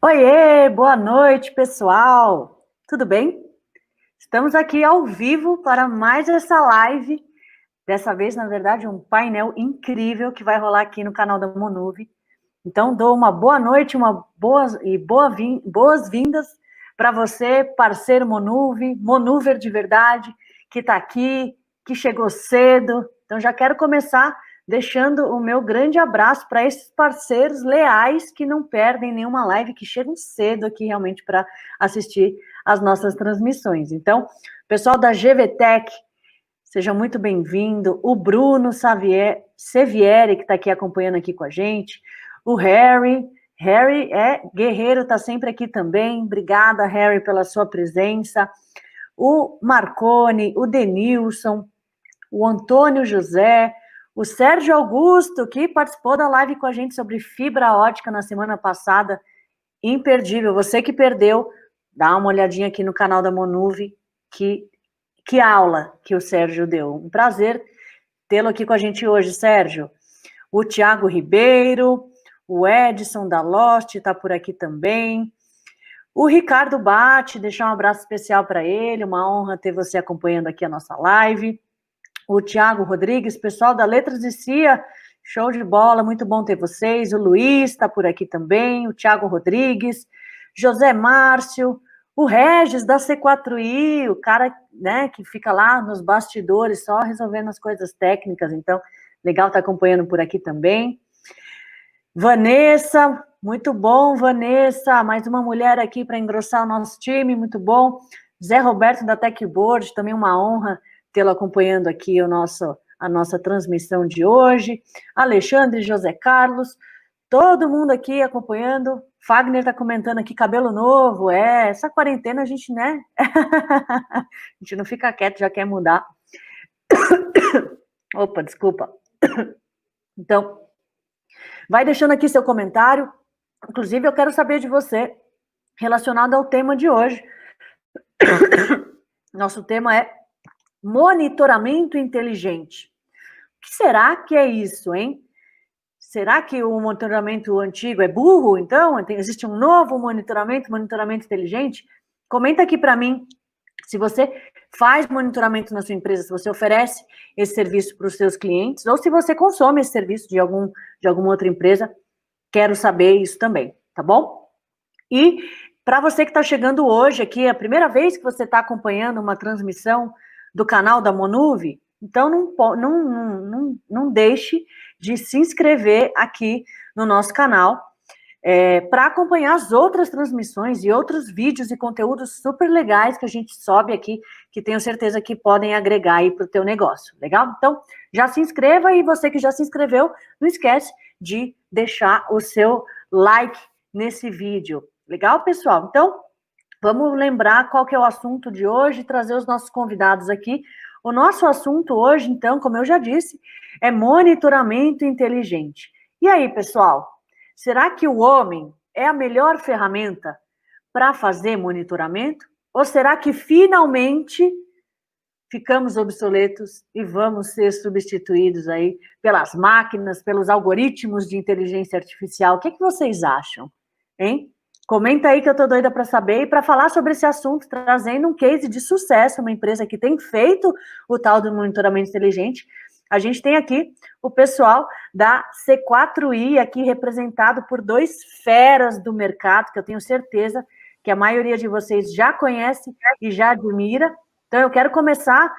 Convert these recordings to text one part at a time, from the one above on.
Oiê, boa noite, pessoal. Tudo bem? Estamos aqui ao vivo para mais essa live. Dessa vez, na verdade, um painel incrível que vai rolar aqui no canal da Monuve. Então, dou uma boa noite, boas-vindas para você, parceiro Monuve, Monuver de verdade, que está aqui, que chegou cedo. Então, já quero começar deixando o meu grande abraço para esses parceiros leais que não perdem nenhuma live, que chegam cedo aqui realmente para assistir as nossas transmissões. Então, pessoal da GVTech, seja muito bem-vindo. O Bruno Sevieri, que está aqui acompanhando aqui com a gente. O Harry é guerreiro, está sempre aqui também. Obrigada, Harry, pela sua presença. O Marconi, o Denilson, o Antônio José, o Sérgio Augusto, que participou da live com a gente sobre fibra ótica na semana passada. Imperdível. Você que perdeu, dá uma olhadinha aqui no canal da Monuve, que aula que o Sérgio deu. Um prazer tê-lo aqui com a gente hoje, Sérgio. O Tiago Ribeiro, o Edson da Lost está por aqui também. O Ricardo Bate, deixar um abraço especial para ele, uma honra ter você acompanhando aqui a nossa live. O Tiago Rodrigues, pessoal da Letras de CIA, show de bola, muito bom ter vocês. O Luiz está por aqui também, o Tiago Rodrigues, José Márcio, o Regis da C4I, o cara, né, que fica lá nos bastidores só resolvendo as coisas técnicas, então legal estar acompanhando por aqui também. Vanessa, muito bom, Vanessa, mais uma mulher aqui para engrossar o nosso time, muito bom. Zé Roberto da Techboard, também uma honra tê-lo acompanhando aqui a nossa transmissão de hoje. Alexandre, José Carlos, todo mundo aqui acompanhando. Fagner está comentando aqui, cabelo novo, essa quarentena a gente, né? A gente não fica quieto, já quer mudar. Opa, desculpa. Então, vai deixando aqui seu comentário. Inclusive, eu quero saber de você, relacionado ao tema de hoje. Nosso tema é monitoramento inteligente. O que será que é isso, hein? Será que o monitoramento antigo é burro, então? Existe um novo monitoramento inteligente? Comenta aqui para mim se você faz monitoramento na sua empresa, se você oferece esse serviço para os seus clientes, ou se você consome esse serviço de alguma outra empresa. Quero saber isso também, tá bom? E para você que está chegando hoje aqui, é a primeira vez que você está acompanhando uma transmissão do canal da Monuve, então não deixe de se inscrever aqui no nosso canal para acompanhar as outras transmissões e outros vídeos e conteúdos super legais que a gente sobe aqui, que tenho certeza que podem agregar aí para o teu negócio, legal? Então, já se inscreva, e você que já se inscreveu, não esquece de deixar o seu like nesse vídeo. Legal, pessoal? Então, vamos lembrar qual que é o assunto de hoje, trazer os nossos convidados aqui. O nosso assunto hoje, então, como eu já disse, é monitoramento inteligente. E aí, pessoal, será que o homem é a melhor ferramenta para fazer monitoramento? Ou será que finalmente ficamos obsoletos e vamos ser substituídos aí pelas máquinas, pelos algoritmos de inteligência artificial? O que vocês acham, hein? Comenta aí que eu estou doida para saber, e para falar sobre esse assunto, trazendo um case de sucesso, uma empresa que tem feito o tal do monitoramento inteligente. A gente tem aqui o pessoal da C4I, aqui representado por dois feras do mercado, que eu tenho certeza que a maioria de vocês já conhece e já admira. Então, eu quero começar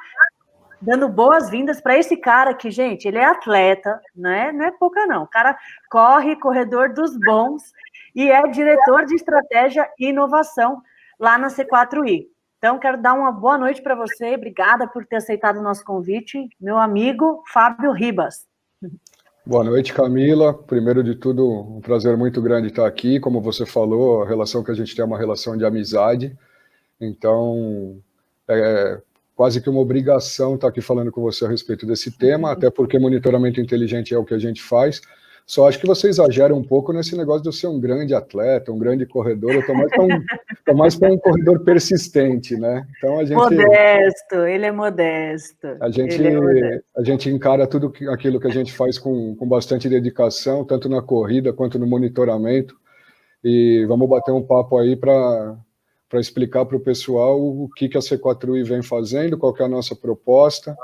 dando boas-vindas para esse cara aqui, gente. Ele é atleta, não é pouca não. O cara corre corredor dos bons e é diretor de estratégia e inovação lá na C4I. Então, quero dar uma boa noite para você. Obrigada por ter aceitado o nosso convite, meu amigo Fábio Ribas. Boa noite, Camila. Primeiro de tudo, um prazer muito grande estar aqui. Como você falou, a relação que a gente tem é uma relação de amizade. Então, é quase que uma obrigação estar aqui falando com você a respeito desse tema, até porque monitoramento inteligente é o que a gente faz. Só acho que você exagera um pouco nesse negócio de eu ser um grande atleta, um grande corredor. Eu estou mais para um corredor persistente, né? Então a gente... Modesto, ele é modesto. A gente encara tudo aquilo que a gente faz com bastante dedicação, tanto na corrida quanto no monitoramento. e vamos bater um papo aí para explicar para o pessoal o que a C4I vem fazendo, qual que é a nossa proposta,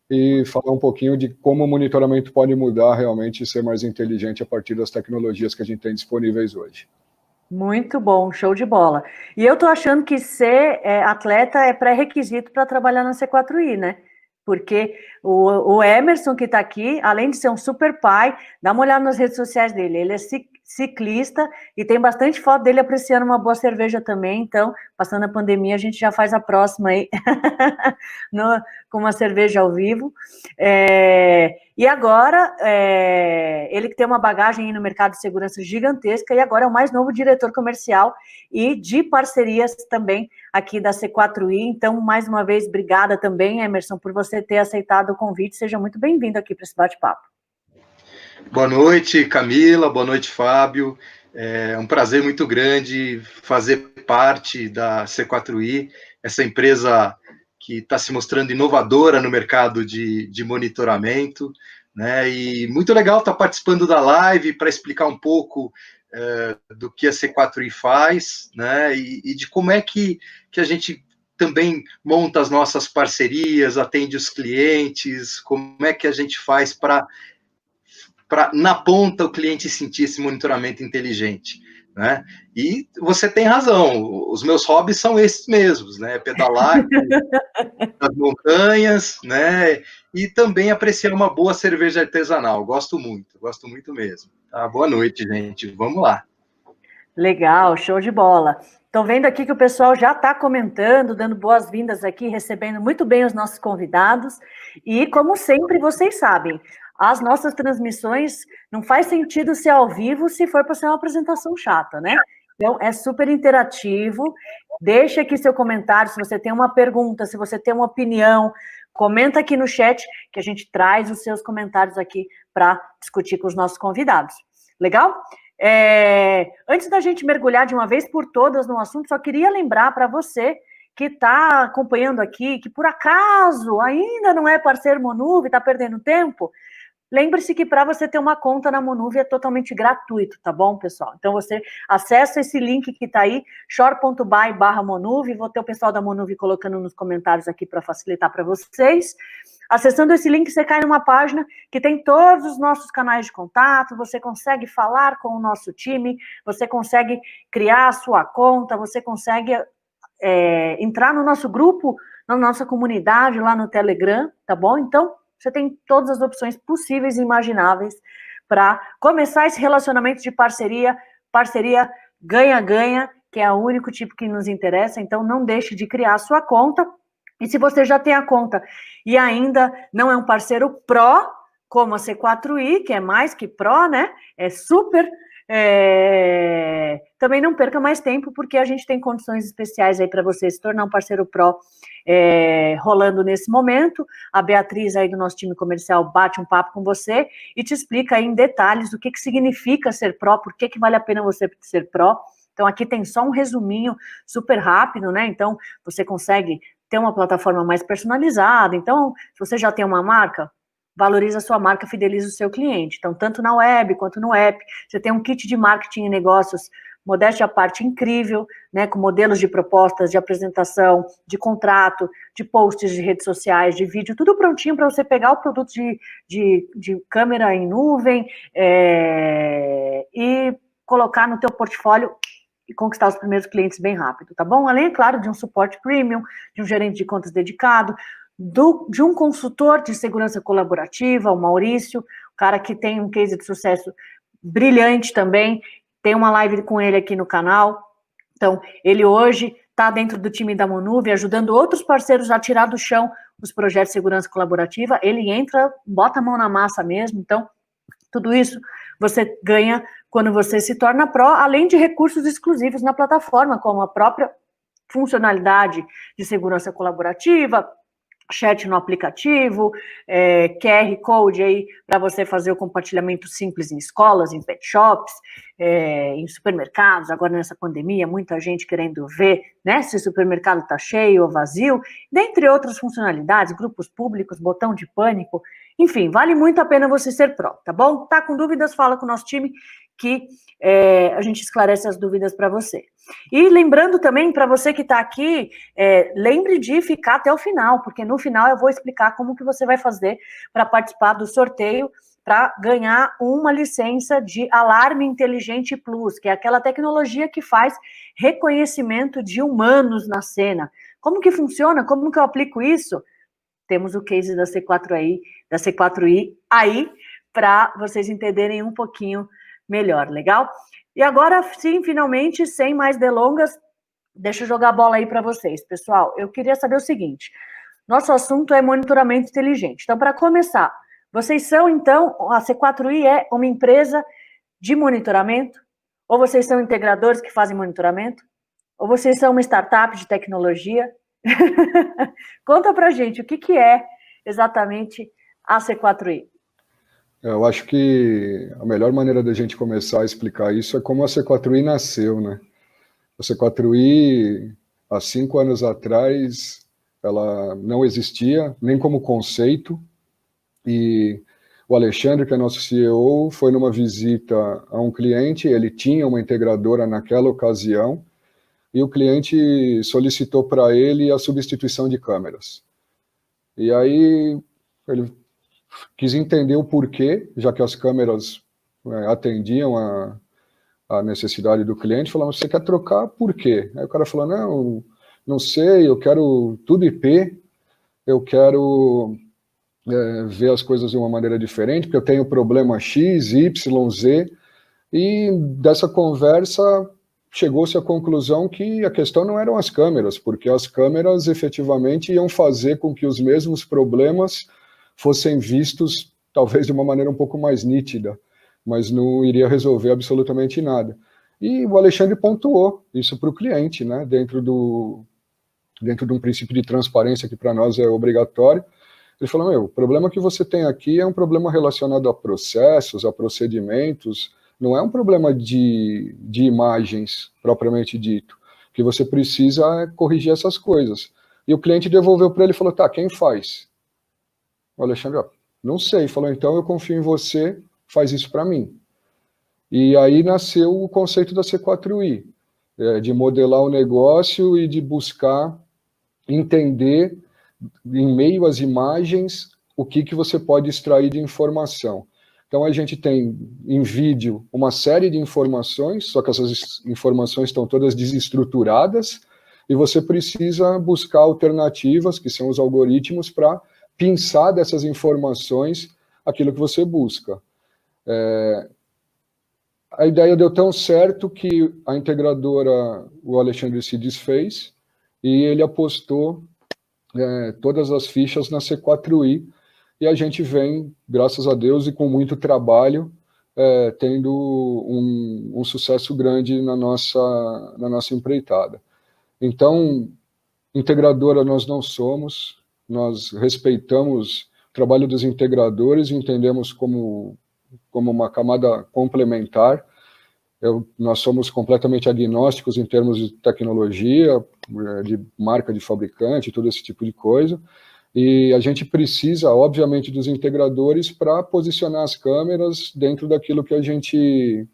e falar um pouquinho de como o monitoramento pode mudar realmente e ser mais inteligente a partir das tecnologias que a gente tem disponíveis hoje. Muito bom, show de bola. E eu tô achando que ser atleta é pré-requisito para trabalhar na C4I, né? Porque o Emerson, que está aqui, além de ser um super pai, dá uma olhada nas redes sociais dele, ele é ciclista e tem bastante foto dele apreciando uma boa cerveja também, então, passando a pandemia, a gente já faz a próxima aí, com uma cerveja ao vivo. E agora, ele que tem uma bagagem aí no mercado de segurança gigantesca, e agora é o mais novo diretor comercial e de parcerias também aqui da C4I, então, mais uma vez, obrigada também, Emerson, por você ter aceitado o convite, seja muito bem-vindo aqui para esse bate-papo. Boa noite, Camila, boa noite, Fábio, é um prazer muito grande fazer parte da C4I, essa empresa que está se mostrando inovadora no mercado de monitoramento, né, e muito legal estar participando da live para explicar um pouco do que a C4I faz, né, e de como é que a gente também monta as nossas parcerias, atende os clientes, como é que a gente faz para na ponta o cliente sentir esse monitoramento inteligente, né? E você tem razão, os meus hobbies são esses mesmos, né? Pedalar nas montanhas, né? E também apreciar uma boa cerveja artesanal, gosto muito mesmo. Tá? Boa noite, gente, vamos lá. Legal, show de bola. Estou vendo aqui que o pessoal já está comentando, dando boas-vindas aqui, recebendo muito bem os nossos convidados. E, como sempre, vocês sabem, as nossas transmissões não faz sentido ser ao vivo se for para ser uma apresentação chata, né? Então, é super interativo. Deixa aqui seu comentário, se você tem uma pergunta, se você tem uma opinião, comenta aqui no chat que a gente traz os seus comentários aqui para discutir com os nossos convidados. Legal? Antes da gente mergulhar de uma vez por todas no assunto, só queria lembrar para você que está acompanhando aqui, que por acaso ainda não é parceiro Monuvi, está perdendo tempo, lembre-se que para você ter uma conta na Monuvi é totalmente gratuito, tá bom, pessoal? Então você acessa esse link que está aí, shore.by/Monuvi, vou ter o pessoal da Monuvi colocando nos comentários aqui para facilitar para vocês. Acessando esse link, você cai numa página que tem todos os nossos canais de contato, você consegue falar com o nosso time, você consegue criar a sua conta, você consegue entrar no nosso grupo, na nossa comunidade lá no Telegram, tá bom? Então, você tem todas as opções possíveis e imagináveis para começar esse relacionamento de parceria ganha-ganha, que é o único tipo que nos interessa, então não deixe de criar a sua conta. E se você já tem a conta e ainda não é um parceiro pró, como a C4I, que é mais que pró, né? É super. Também não perca mais tempo, porque a gente tem condições especiais aí para você se tornar um parceiro pró rolando nesse momento. A Beatriz aí do nosso time comercial bate um papo com você e te explica aí em detalhes o que significa ser pró, por que vale a pena você ser pró. Então aqui tem só um resuminho super rápido, né? Então você consegue ter uma plataforma mais personalizada. Então, se você já tem uma marca, valoriza a sua marca, fideliza o seu cliente. Então, tanto na web quanto no app, você tem um kit de marketing e negócios, modéstia à parte, incrível, né, com modelos de propostas, de apresentação, de contrato, de posts de redes sociais, de vídeo, tudo prontinho para você pegar o produto de câmera em nuvem e colocar no teu portfólio e conquistar os primeiros clientes bem rápido, tá bom? Além, é claro, de um suporte premium, de um gerente de contas dedicado, de um consultor de segurança colaborativa, o Maurício, o cara que tem um case de sucesso brilhante também, tem uma live com ele aqui no canal. Então, ele hoje está dentro do time da Monuvi, ajudando outros parceiros a tirar do chão os projetos de segurança colaborativa. Ele entra, bota a mão na massa mesmo, então, tudo isso você ganha quando você se torna pró, além de recursos exclusivos na plataforma, como a própria funcionalidade de segurança colaborativa, chat no aplicativo, QR Code aí para você fazer o compartilhamento simples em escolas, em pet shops, em supermercados, agora nessa pandemia, muita gente querendo ver, né, se o supermercado está cheio ou vazio, dentre outras funcionalidades, grupos públicos, botão de pânico, Enfim, vale muito a pena você ser pró, tá bom? Tá com dúvidas, fala com o nosso time que a gente esclarece as dúvidas para você. E lembrando também, para você que está aqui, lembre de ficar até o final, porque no final eu vou explicar como que você vai fazer para participar do sorteio, para ganhar uma licença de Alarme Inteligente Plus, que é aquela tecnologia que faz reconhecimento de humanos na cena. Como que funciona? Como que eu aplico isso? Temos o case da C4I aí, para vocês entenderem um pouquinho melhor, legal? E agora sim, finalmente, sem mais delongas, deixa eu jogar a bola aí para vocês. Pessoal, eu queria saber o seguinte, nosso assunto é monitoramento inteligente. Então, para começar, vocês são, então, a C4I é uma empresa de monitoramento? Ou vocês são integradores que fazem monitoramento? Ou vocês são uma startup de tecnologia? Conta pra gente, o que é exatamente a C4I? Eu acho que a melhor maneira da gente começar a explicar isso é como a C4I nasceu, né? A C4I, há 5 anos atrás, ela não existia, nem como conceito, e o Alexandre, que é nosso CEO, foi numa visita a um cliente, ele tinha uma integradora naquela ocasião, e o cliente solicitou para ele a substituição de câmeras. E aí ele quis entender o porquê, já que as câmeras atendiam a necessidade do cliente, falou, você quer trocar por quê? Aí o cara falou, não sei, eu quero tudo IP, eu quero ver as coisas de uma maneira diferente, porque eu tenho problema X, Y, Z, e dessa conversa chegou-se à conclusão que a questão não eram as câmeras, porque as câmeras efetivamente iam fazer com que os mesmos problemas fossem vistos talvez de uma maneira um pouco mais nítida, mas não iria resolver absolutamente nada. E o Alexandre pontuou isso para o cliente, né, dentro de um princípio de transparência que para nós é obrigatório. Ele falou, o problema que você tem aqui é um problema relacionado a processos, a procedimentos, não é um problema de imagens, propriamente dito. O que você precisa é corrigir essas coisas. E o cliente devolveu para ele e falou, tá, quem faz? O Alexandre, não sei. Falou, então eu confio em você, faz isso para mim. E aí nasceu o conceito da C4I, de modelar o negócio e de buscar entender, em meio às imagens, o que você pode extrair de informação. Então a gente tem em vídeo uma série de informações, só que essas informações estão todas desestruturadas, e você precisa buscar alternativas, que são os algoritmos, para pensar dessas informações aquilo que você busca. A ideia deu tão certo que a integradora, o Alexandre se desfez, e ele apostou todas as fichas na C4I, e a gente vem, graças a Deus, e com muito trabalho, tendo um sucesso grande na nossa empreitada. Então, integradora nós não somos, nós respeitamos o trabalho dos integradores, entendemos como uma camada complementar. Nós somos completamente agnósticos em termos de tecnologia, de marca de fabricante, todo esse tipo de coisa. E a gente precisa, obviamente, dos integradores para posicionar as câmeras dentro daquilo que a gente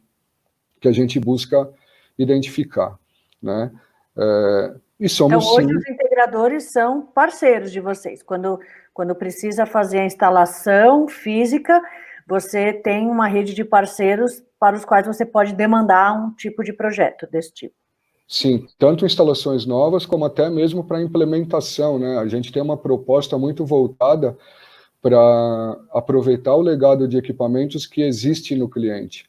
busca identificar, né? E somos, então, hoje sim, os integradores são parceiros de vocês. Quando precisa fazer a instalação física, você tem uma rede de parceiros para os quais você pode demandar um tipo de projeto desse tipo. Sim, tanto instalações novas como até mesmo para implementação, né? A gente tem uma proposta muito voltada para aproveitar o legado de equipamentos que existe no cliente.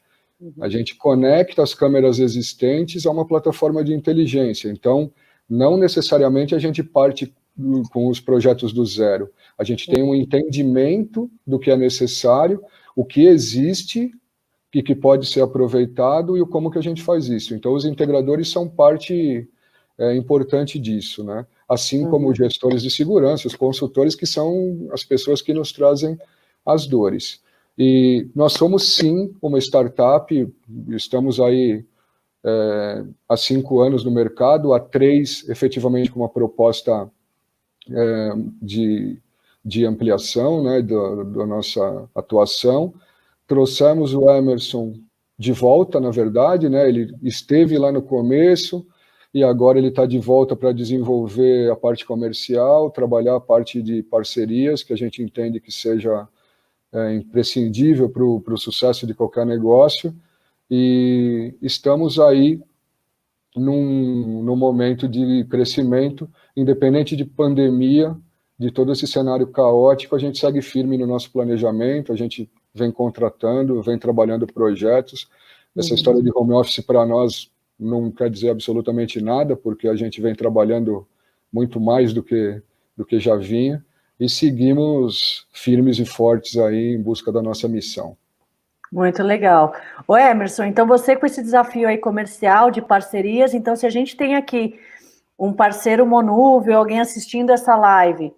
A gente conecta as câmeras existentes a uma plataforma de inteligência, então não necessariamente a gente parte com os projetos do zero. A gente tem um entendimento do que é necessário, o que existe e que pode ser aproveitado e como que a gente faz isso. Então, os integradores são parte importante disso, né? Assim como os gestores de segurança, os consultores, que são as pessoas que nos trazem as dores. E nós somos, sim, uma startup, estamos aí há 5 anos no mercado, há 3, efetivamente, com uma proposta de de ampliação, né, da nossa atuação. Trouxemos o Emerson de volta, na verdade, né, ele esteve lá no começo, e agora ele está de volta para desenvolver a parte comercial, trabalhar a parte de parcerias, que a gente entende que seja imprescindível para o sucesso de qualquer negócio, e estamos aí num momento de crescimento, independente de pandemia, de todo esse cenário caótico, a gente segue firme no nosso planejamento, a gente vem contratando, vem trabalhando projetos. Essa história de home office para nós não quer dizer absolutamente nada, porque a gente vem trabalhando muito mais do que já vinha, e seguimos firmes e fortes aí em busca da nossa missão. Muito legal. Ô Emerson, então você com esse desafio aí comercial, de parcerias, então se a gente tem aqui um parceiro monúvel, alguém assistindo essa live,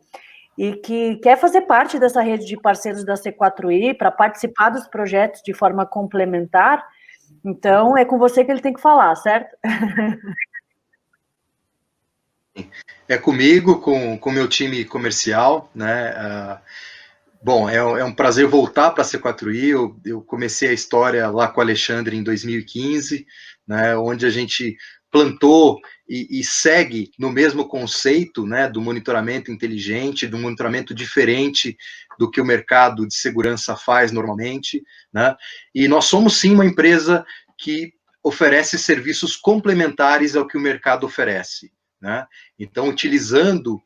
e que quer fazer parte dessa rede de parceiros da C4I, para participar dos projetos de forma complementar, então é com você que ele tem que falar, certo? É comigo, com o meu time comercial, né? Bom, é um prazer voltar para a C4I. Eu comecei a história lá com o Alexandre em 2015, né, onde a gente plantou e segue no mesmo conceito, né, do monitoramento inteligente, do monitoramento diferente do que o mercado de segurança faz normalmente, né, e nós somos sim uma empresa que oferece serviços complementares ao que o mercado oferece, né, então utilizando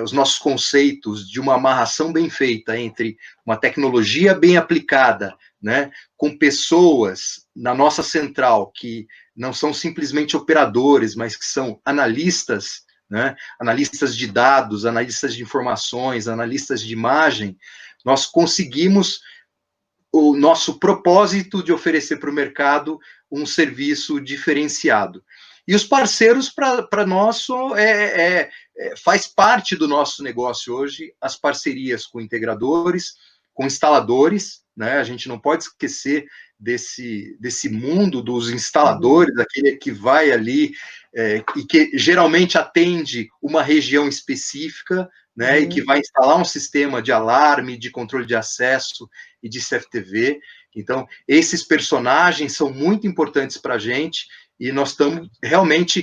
os nossos conceitos de uma amarração bem feita entre uma tecnologia bem aplicada, né, com pessoas na nossa central que não são simplesmente operadores, mas que são analistas, né, analistas de dados, analistas de informações, analistas de imagem, nós conseguimos o nosso propósito de oferecer para o mercado um serviço diferenciado. E os parceiros, para nós, faz parte do nosso negócio hoje, as parcerias com integradores, com instaladores, né? A gente não pode esquecer desse mundo dos instaladores, aquele que vai ali e que geralmente atende uma região específica, né? E que vai instalar um sistema de alarme, de controle de acesso e de CFTV. Então, esses personagens são muito importantes para a gente, e nós estamos realmente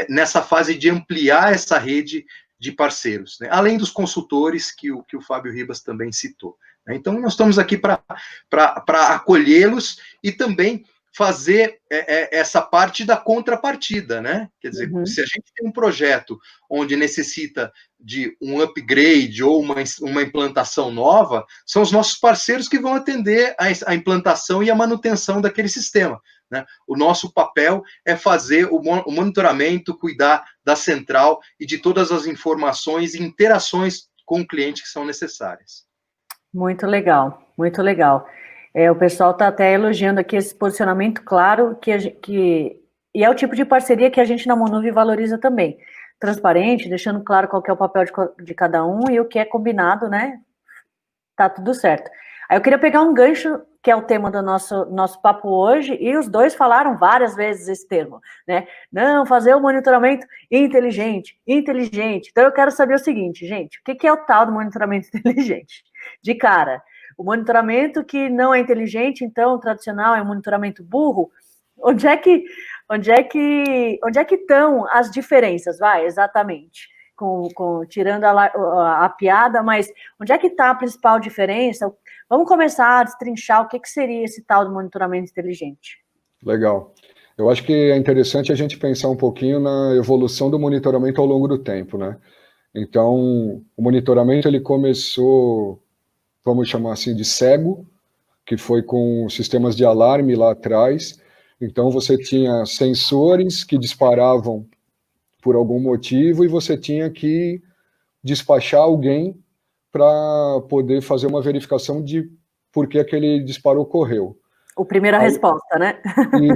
nessa fase de ampliar essa rede de parceiros, né? Além dos consultores que o Fábio Ribas também citou, né? Então, nós estamos aqui para acolhê-los e também fazer essa parte da contrapartida, né? Quer dizer, se a gente tem um projeto onde necessita de um upgrade ou uma implantação nova, são os nossos parceiros que vão atender a implantação e a manutenção daquele sistema, né? O nosso papel é fazer o monitoramento, cuidar da central e de todas as informações e interações com o cliente que são necessárias. Muito legal, muito legal. O pessoal está até elogiando aqui esse posicionamento claro, e é o tipo de parceria que a gente na Monuvi valoriza também. Transparente, deixando claro qual que é o papel de cada um e o que é combinado, né? Tá tudo certo. Aí eu queria pegar um gancho, que é o tema do nosso papo hoje, e os dois falaram várias vezes esse termo, né? Não, fazer o monitoramento inteligente. Então eu quero saber o seguinte, gente, o que é o tal do monitoramento inteligente? De cara, o monitoramento que não é inteligente, então, o tradicional é um monitoramento burro. Onde é que estão as diferenças? Vai, exatamente. Tirando a piada, mas onde é que está a principal diferença? Vamos começar a destrinchar o que seria esse tal do monitoramento inteligente. Legal. Eu acho que é interessante a gente pensar um pouquinho na evolução do monitoramento ao longo do tempo, né? Então, o monitoramento ele começou, vamos chamar assim, de cego, que foi com sistemas de alarme lá atrás. Então, você tinha sensores que disparavam por algum motivo e você tinha que despachar alguém para poder fazer uma verificação de por que aquele disparo ocorreu. O primeira resposta, né?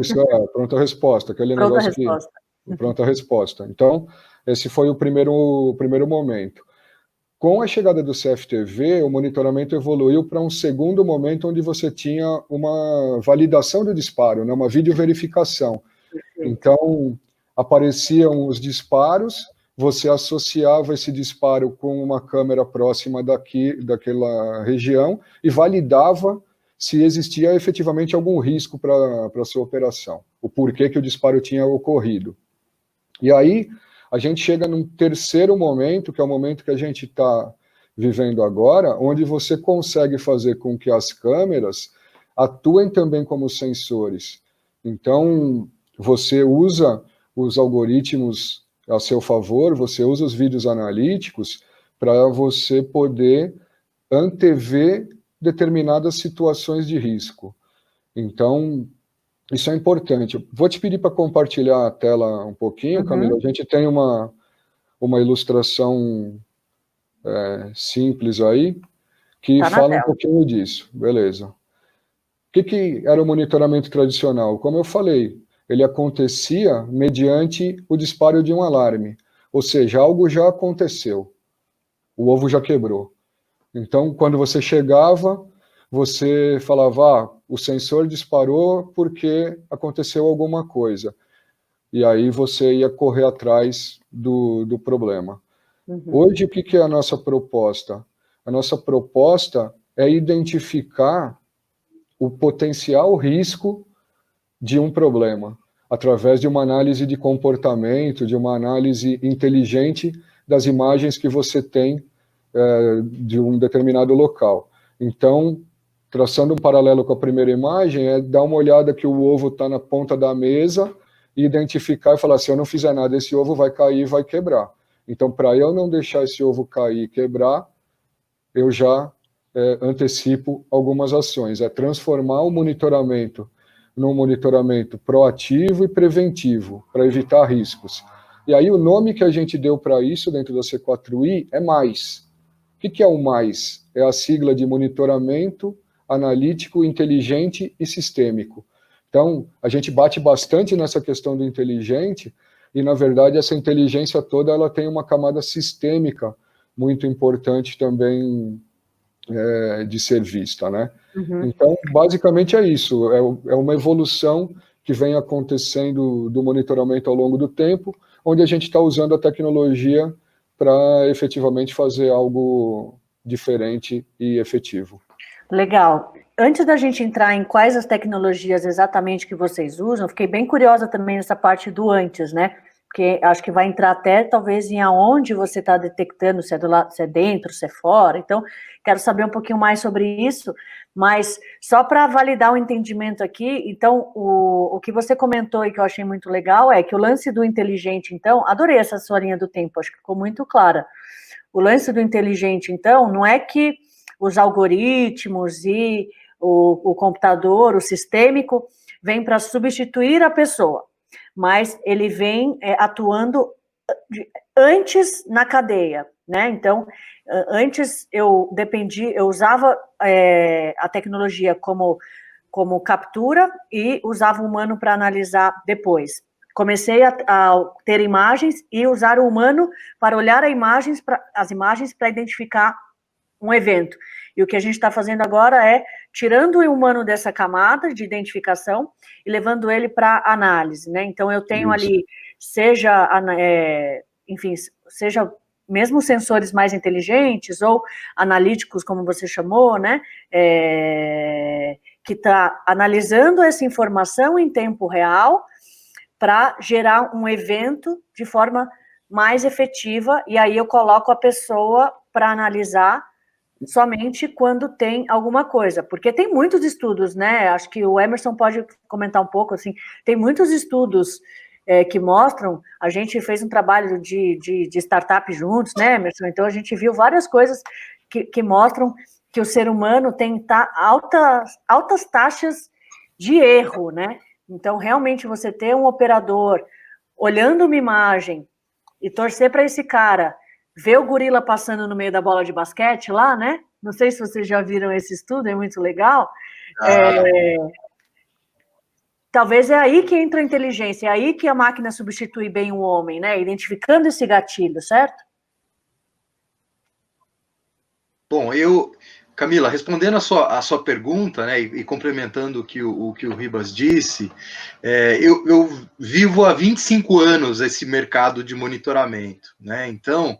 Isso, pronta resposta. Aquele pronta negócio resposta. Pronta resposta. Então, esse foi o primeiro momento. Com a chegada do CFTV, o monitoramento evoluiu para um segundo momento onde você tinha uma validação do disparo, uma videoverificação. Então, apareciam os disparos você associava esse disparo com uma câmera próxima daquela região e validava se existia efetivamente algum risco para a sua operação, o porquê que o disparo tinha ocorrido. E aí, a gente chega num terceiro momento, que é o momento que a gente está vivendo agora, onde você consegue fazer com que as câmeras atuem também como sensores. Então, você usa os algoritmos a seu favor, você usa os vídeos analíticos para você poder antever determinadas situações de risco. Então, isso é importante. Eu vou te pedir para compartilhar a tela um pouquinho, Camila. A gente tem uma ilustração simples aí, que fala um pouquinho disso. Beleza. O que era o monitoramento tradicional? Como eu falei, ele acontecia mediante o disparo de um alarme. Ou seja, algo já aconteceu. O ovo já quebrou. Então, quando você chegava, você falava, o sensor disparou porque aconteceu alguma coisa. E aí você ia correr atrás do problema. Hoje, o que é a nossa proposta? A nossa proposta é identificar o potencial risco de um problema, através de uma análise de comportamento, de uma análise inteligente das imagens que você tem de um determinado local. Então, traçando um paralelo com a primeira imagem, é dar uma olhada que o ovo está na ponta da mesa e identificar e falar, se eu não fizer nada, esse ovo vai cair e vai quebrar. Então, para eu não deixar esse ovo cair e quebrar, eu já antecipo algumas ações. É transformar o monitoramento num monitoramento proativo e preventivo, para evitar riscos. E aí o nome que a gente deu para isso dentro da C4I é MAIS. O que é o MAIS? É a sigla de monitoramento analítico, inteligente e sistêmico. Então, a gente bate bastante nessa questão do inteligente, e, na verdade, essa inteligência toda ela tem uma camada sistêmica muito importante também de ser vista, né? Então, basicamente é isso, é uma evolução que vem acontecendo do monitoramento ao longo do tempo, onde a gente está usando a tecnologia para efetivamente fazer algo diferente e efetivo. Legal. Antes da gente entrar em quais as tecnologias exatamente que vocês usam, eu fiquei bem curiosa também nessa parte do antes, né? Porque acho que vai entrar até, talvez, em aonde você está detectando, se é do lado, se é dentro, se é fora. Então, quero saber um pouquinho mais sobre isso, mas só para validar o entendimento aqui, então, o que você comentou e que eu achei muito legal é que o lance do inteligente, então, adorei essa sua linha do tempo, acho que ficou muito clara. O lance do inteligente, então, não é que os algoritmos e o computador, o sistêmico, vem para substituir a pessoa, mas ele vem atuando antes na cadeia, né? Então, antes eu usava a tecnologia como captura e usava o humano para analisar depois. Comecei a ter imagens e usar o humano para olhar as imagens para identificar um evento. E o que a gente está fazendo agora é tirando o humano dessa camada de identificação e levando ele para análise, né? Então, eu tenho ali, seja mesmo sensores mais inteligentes ou analíticos, como você chamou, né? Que está analisando essa informação em tempo real para gerar um evento de forma mais efetiva, e aí eu coloco a pessoa para analisar somente quando tem alguma coisa, porque tem muitos estudos, né, acho que o Emerson pode comentar um pouco, assim, tem muitos estudos que mostram, a gente fez um trabalho de startup juntos, né, Emerson, então a gente viu várias coisas que mostram que o ser humano tem altas taxas de erro, né, então realmente você ter um operador olhando uma imagem e torcer para esse cara ver o gorila passando no meio da bola de basquete lá, né? Não sei se vocês já viram esse estudo, é muito legal. Talvez é aí que entra a inteligência, é aí que a máquina substitui bem o homem, né? Identificando esse gatilho, certo? Bom, Camila, respondendo a sua pergunta, né, e complementando o que o Ribas disse, eu vivo há 25 anos esse mercado de monitoramento, né? Então,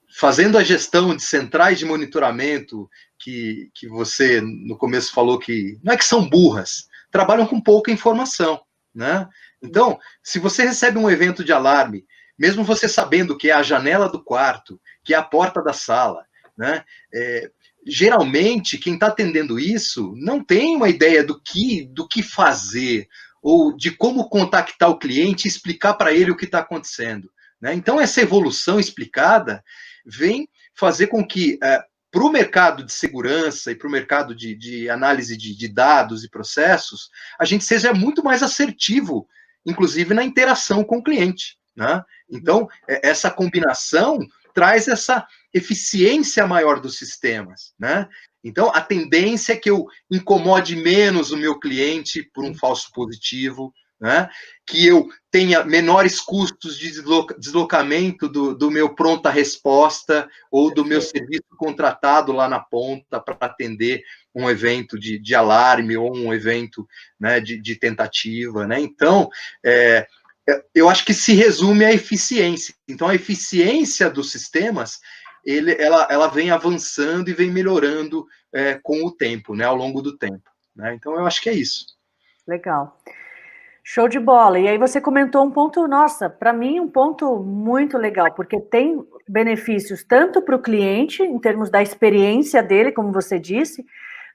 fazendo a gestão de centrais de monitoramento, que você no começo falou que não é que são burras, trabalham com pouca informação, né? Então, se você recebe um evento de alarme, mesmo você sabendo que é a janela do quarto, que é a porta da sala, né? Geralmente, quem está atendendo isso não tem uma ideia do que fazer, ou de como contactar o cliente e explicar para ele o que está acontecendo, né? Então, essa evolução explicada vem fazer com que, para o mercado de segurança e para o mercado de análise de dados e processos, a gente seja muito mais assertivo, inclusive na interação com o cliente, né? Então, essa combinação traz essa eficiência maior dos sistemas, né? Então, a tendência é que eu incomode menos o meu cliente por um falso positivo, né? Que eu tenha menores custos de deslocamento do meu pronta resposta ou do meu serviço contratado lá na ponta para atender um evento de alarme ou um evento, né, de tentativa, né? Então, eu acho que se resume à eficiência. Então, a eficiência dos sistemas, ela vem avançando e vem melhorando com o tempo, né, ao longo do tempo, né? Então, eu acho que é isso. Legal. Show de bola. E aí você comentou um ponto, nossa, para mim um ponto muito legal, porque tem benefícios tanto para o cliente, em termos da experiência dele, como você disse,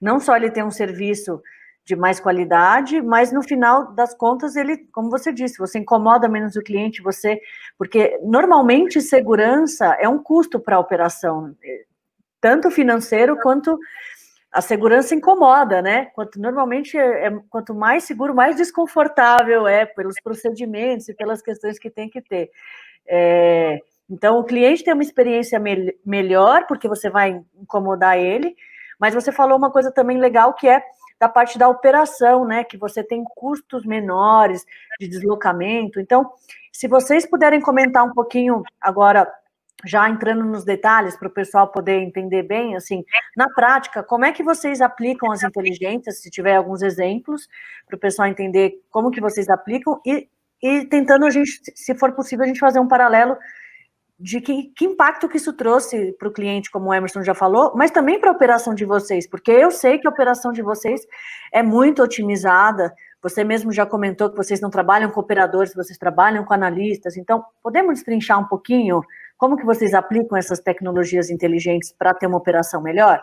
não só ele ter um serviço de mais qualidade, mas no final das contas ele, como você disse, você incomoda menos o cliente, porque normalmente segurança é um custo para a operação, tanto financeiro quanto a segurança incomoda, né? Normalmente, quanto mais seguro, mais desconfortável pelos procedimentos e pelas questões que tem que ter. Então, o cliente tem uma experiência melhor, porque você vai incomodar ele, mas você falou uma coisa também legal, que é da parte da operação, né? Que você tem custos menores de deslocamento. Então, se vocês puderem comentar um pouquinho agora, já entrando nos detalhes, para o pessoal poder entender bem, assim, na prática, como é que vocês aplicam as inteligências, se tiver alguns exemplos, para o pessoal entender como que vocês aplicam, e tentando a gente, se for possível, a gente fazer um paralelo de que impacto que isso trouxe para o cliente, como o Emerson já falou, mas também para a operação de vocês, porque eu sei que a operação de vocês é muito otimizada. Você mesmo já comentou que vocês não trabalham com operadores, vocês trabalham com analistas. Então, podemos destrinchar um pouquinho como que vocês aplicam essas tecnologias inteligentes para ter uma operação melhor?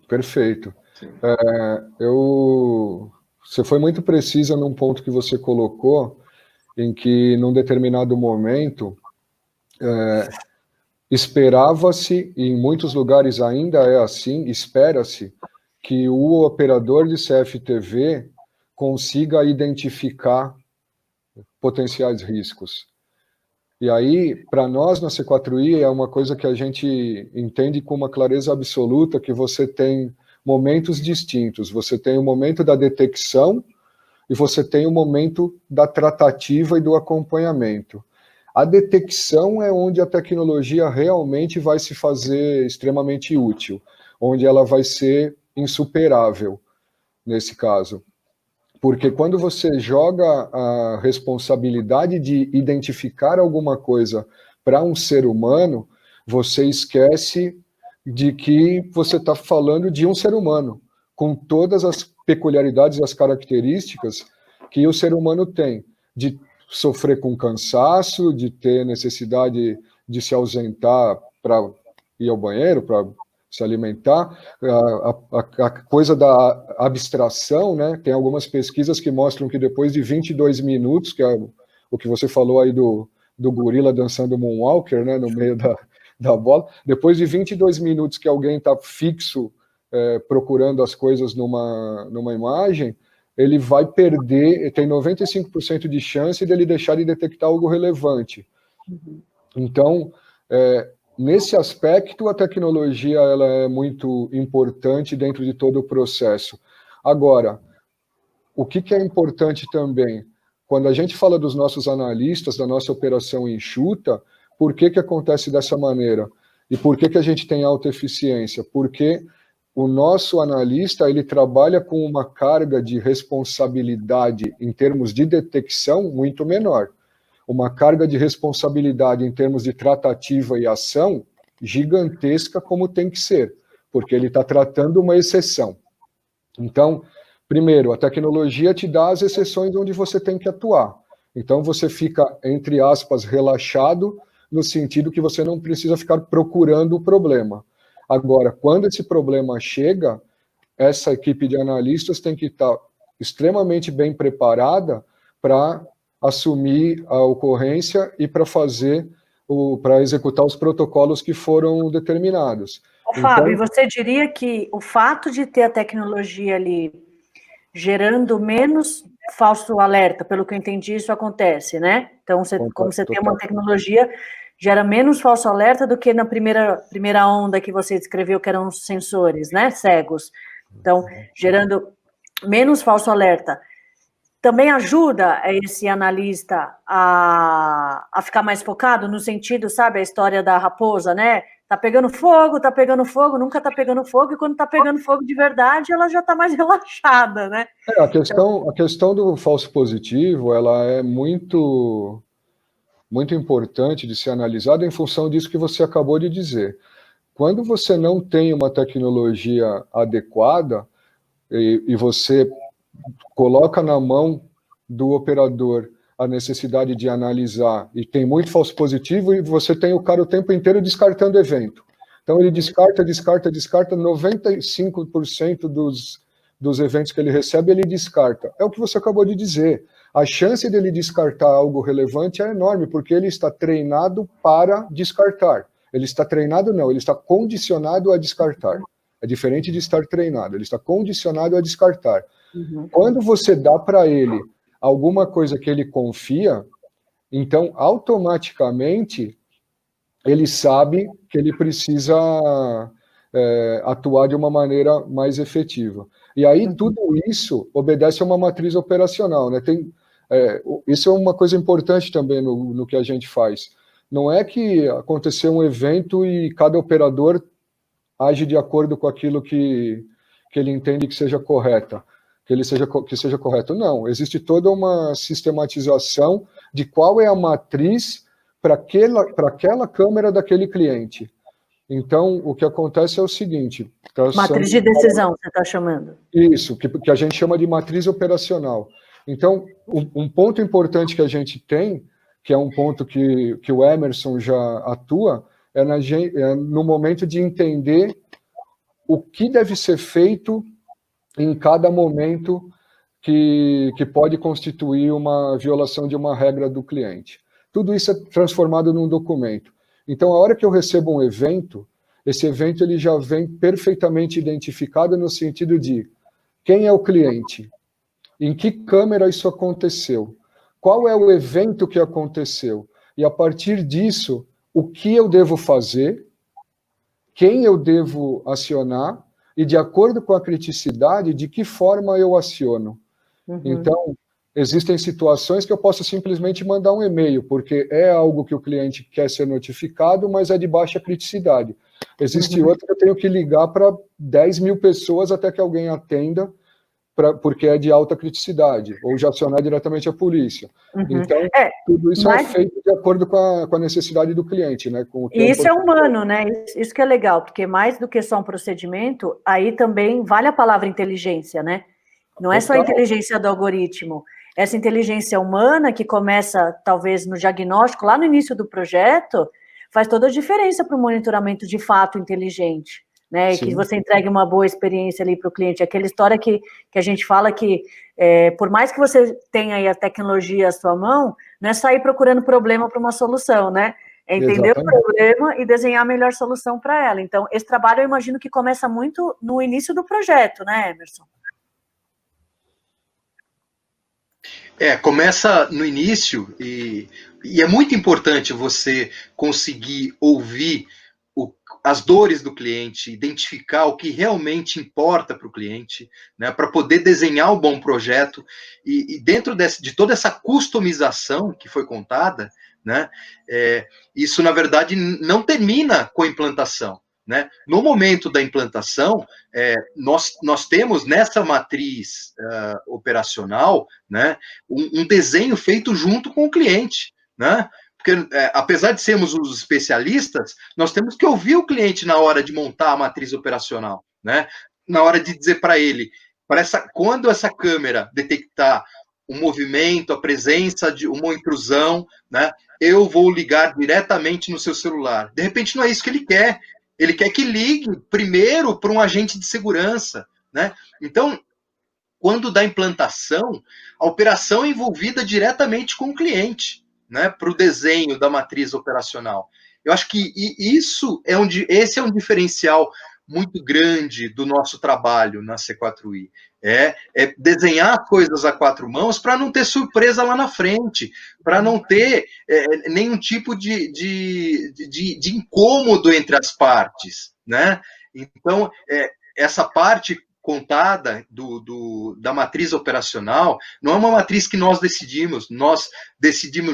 Perfeito. Você foi muito precisa num ponto que você colocou, em que, num determinado momento, esperava-se, e em muitos lugares ainda é assim, espera-se, que o operador de CFTV consiga identificar potenciais riscos. E aí, para nós na C4I, é uma coisa que a gente entende com uma clareza absoluta, que você tem momentos distintos. Você tem o momento da detecção e você tem o momento da tratativa e do acompanhamento. A detecção é onde a tecnologia realmente vai se fazer extremamente útil, onde ela vai ser insuperável, nesse caso. Porque quando você joga a responsabilidade de identificar alguma coisa para um ser humano, você esquece de que você está falando de um ser humano, com todas as peculiaridades e as características que o ser humano tem, de sofrer com cansaço, de ter necessidade de se ausentar para ir ao banheiro, para se alimentar, a coisa da abstração, né? Tem algumas pesquisas que mostram que depois de 22 minutos, que é o que você falou aí do gorila dançando moonwalker, né, no meio da bola, depois de 22 minutos que alguém está fixo procurando as coisas numa imagem, ele vai perder, tem 95% de chance dele deixar de detectar algo relevante. Então, nesse aspecto, a tecnologia ela é muito importante dentro de todo o processo. Agora, o que é importante também? Quando a gente fala dos nossos analistas, da nossa operação enxuta, por que acontece dessa maneira? E por que a gente tem alta eficiência? Porque o nosso analista, ele trabalha com uma carga de responsabilidade em termos de detecção muito menor. Uma carga de responsabilidade em termos de tratativa e ação gigantesca, como tem que ser, porque ele está tratando uma exceção. Então, primeiro, a tecnologia te dá as exceções onde você tem que atuar. Então, você fica, entre aspas, relaxado, no sentido que você não precisa ficar procurando o problema. Agora, quando esse problema chega, essa equipe de analistas tem que estar extremamente bem preparada para assumir a ocorrência e para para executar os protocolos que foram determinados. Fábio, então, você diria que o fato de ter a tecnologia ali gerando menos falso alerta, pelo que eu entendi, isso acontece, né? Então, como você tem uma tecnologia, gera menos falso alerta do que na primeira onda que você descreveu, que eram os sensores, né, cegos. Então, gerando menos falso alerta. Também ajuda esse analista a ficar mais focado, no sentido, sabe, a história da raposa, né? Tá pegando fogo, nunca tá pegando fogo, e quando tá pegando fogo de verdade, ela já tá mais relaxada, né? A questão do falso positivo, ela é muito importante de ser analisada em função disso que você acabou de dizer. Quando você não tem uma tecnologia adequada e você coloca na mão do operador a necessidade de analisar, e tem muito falso positivo, e você tem o cara o tempo inteiro descartando evento. Então ele descarta, 95% dos eventos que ele recebe, ele descarta. É o que você acabou de dizer. A chance dele descartar algo relevante é enorme, porque ele está treinado para descartar. Ele está treinado, não, ele está condicionado a descartar. É diferente de estar treinado, ele está condicionado a descartar. Quando você dá para ele alguma coisa que ele confia, então, automaticamente, ele sabe que ele precisa atuar de uma maneira mais efetiva. E aí, tudo isso obedece a uma matriz operacional, né? Isso é uma coisa importante também no que a gente faz. Não é que aconteceu um evento e cada operador age de acordo com aquilo que ele entende que seja correto. Que seja correto. Não, existe toda uma sistematização de qual é a matriz para aquela câmera daquele cliente. Então, o que acontece é o seguinte... Matriz de decisão, você está chamando. Isso, que a gente chama de matriz operacional. Então, um ponto importante que a gente tem, que é um ponto que o Emerson já atua, é no momento de entender o que deve ser feito em cada momento que pode constituir uma violação de uma regra do cliente. Tudo isso é transformado num documento. Então, a hora que eu recebo um evento, esse evento ele já vem perfeitamente identificado no sentido de quem é o cliente, em que câmera isso aconteceu, qual é o evento que aconteceu, e a partir disso, o que eu devo fazer, quem eu devo acionar, e de acordo com a criticidade, de que forma eu aciono. Então, existem situações que eu posso simplesmente mandar um e-mail, porque é algo que o cliente quer ser notificado, mas é de baixa criticidade. Existe outra que eu tenho que ligar para 10 mil pessoas até que alguém atenda, porque é de alta criticidade, ou já acionar diretamente a polícia. Então, tudo isso é feito de acordo com a necessidade do cliente, né? Com o que isso é humano, né? Isso que é legal, porque mais do que só um procedimento, aí também vale a palavra inteligência, né? Não é só a inteligência do algoritmo, essa inteligência humana que começa, talvez, no diagnóstico, lá no início do projeto, faz toda a diferença para o monitoramento de fato inteligente. Né, e que você entregue uma boa experiência ali para o cliente. Aquela história que a gente fala que, por mais que você tenha aí a tecnologia à sua mão, não é sair procurando problema para uma solução, né? É entender o problema e desenhar a melhor solução para ela. Então, esse trabalho eu imagino que começa muito no início do projeto, né, Emerson? Começa no início e é muito importante você conseguir ouvir as dores do cliente, identificar o que realmente importa para o cliente, né, para poder desenhar um bom projeto e dentro de toda essa customização que foi contada, né, isso, na verdade, não termina com a implantação. né? No momento da implantação, nós temos nessa matriz operacional, né, um desenho feito junto com o cliente, né? Porque, apesar de sermos os especialistas, nós temos que ouvir o cliente na hora de montar a matriz operacional, né? Na hora de dizer para ele, quando essa câmera detectar um movimento, a presença de uma intrusão, né, eu vou ligar diretamente no seu celular. De repente, não é isso que ele quer. Ele quer que ligue primeiro para um agente de segurança, né? Então, quando da implantação, a operação é envolvida diretamente com o cliente, né, para o desenho da matriz operacional. Eu acho que esse é um diferencial muito grande do nosso trabalho na C4I. É desenhar coisas a quatro mãos para não ter surpresa lá na frente, para não ter nenhum tipo de incômodo entre as partes, né? Então, essa parte contada da matriz operacional não é uma matriz que nós decidimos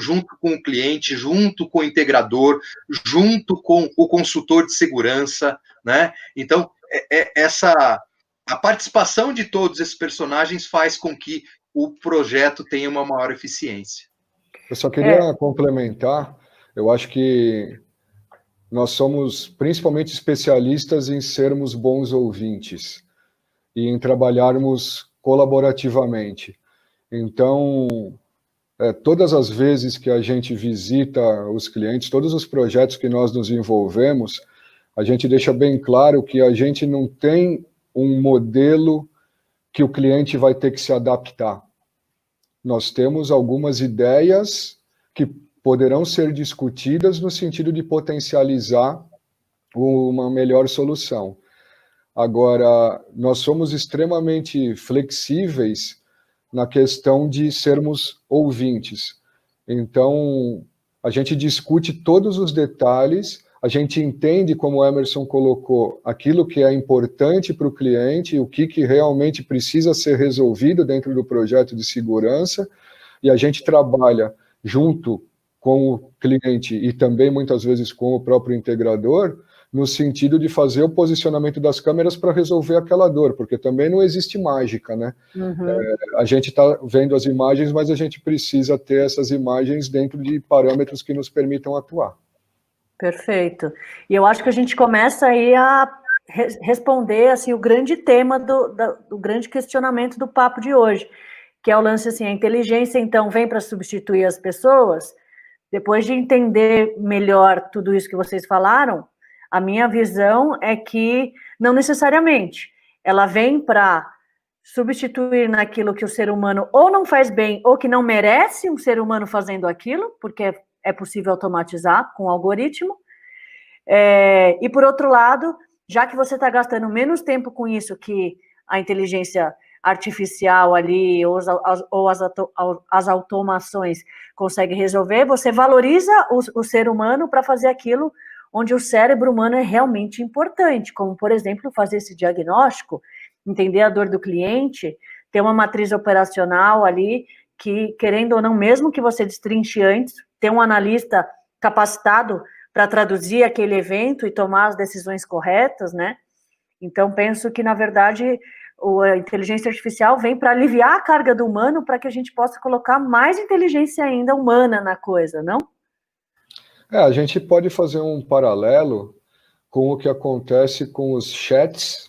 junto com o cliente, junto com o integrador, junto com o consultor de segurança, né? Então, a participação de todos esses personagens faz com que o projeto tenha uma maior eficiência. Eu só queria complementar, eu acho que nós somos principalmente especialistas em sermos bons ouvintes e em trabalharmos colaborativamente. Então, todas as vezes que a gente visita os clientes, todos os projetos que nós nos envolvemos, a gente deixa bem claro que a gente não tem um modelo que o cliente vai ter que se adaptar. Nós temos algumas ideias que poderão ser discutidas no sentido de potencializar uma melhor solução. Agora, nós somos extremamente flexíveis na questão de sermos ouvintes. Então, a gente discute todos os detalhes, a gente entende, como o Emerson colocou, aquilo que é importante para o cliente, o que realmente precisa ser resolvido dentro do projeto de segurança, e a gente trabalha junto com o cliente e também, muitas vezes, com o próprio integrador, no sentido de fazer o posicionamento das câmeras para resolver aquela dor, porque também não existe mágica, né? Uhum. A gente está vendo as imagens, mas a gente precisa ter essas imagens dentro de parâmetros que nos permitam atuar. Perfeito. E eu acho que a gente começa aí a responder assim, o grande tema do grande questionamento do papo de hoje, que é o lance assim, a inteligência, então, vem para substituir as pessoas. Depois de entender melhor tudo isso que vocês falaram, a minha visão é que não necessariamente. Ela vem para substituir naquilo que o ser humano ou não faz bem ou que não merece um ser humano fazendo aquilo, porque é possível automatizar com o algoritmo. E, por outro lado, já que você está gastando menos tempo com isso que a inteligência artificial ali ou as automações conseguem resolver, você valoriza o ser humano para fazer aquilo onde o cérebro humano é realmente importante, como, por exemplo, fazer esse diagnóstico, entender a dor do cliente, ter uma matriz operacional ali que, querendo ou não, mesmo que você destrinche antes, ter um analista capacitado para traduzir aquele evento e tomar as decisões corretas, né? Então, penso que, na verdade, a inteligência artificial vem para aliviar a carga do humano para que a gente possa colocar mais inteligência ainda humana na coisa, não? A gente pode fazer um paralelo com o que acontece com os chats,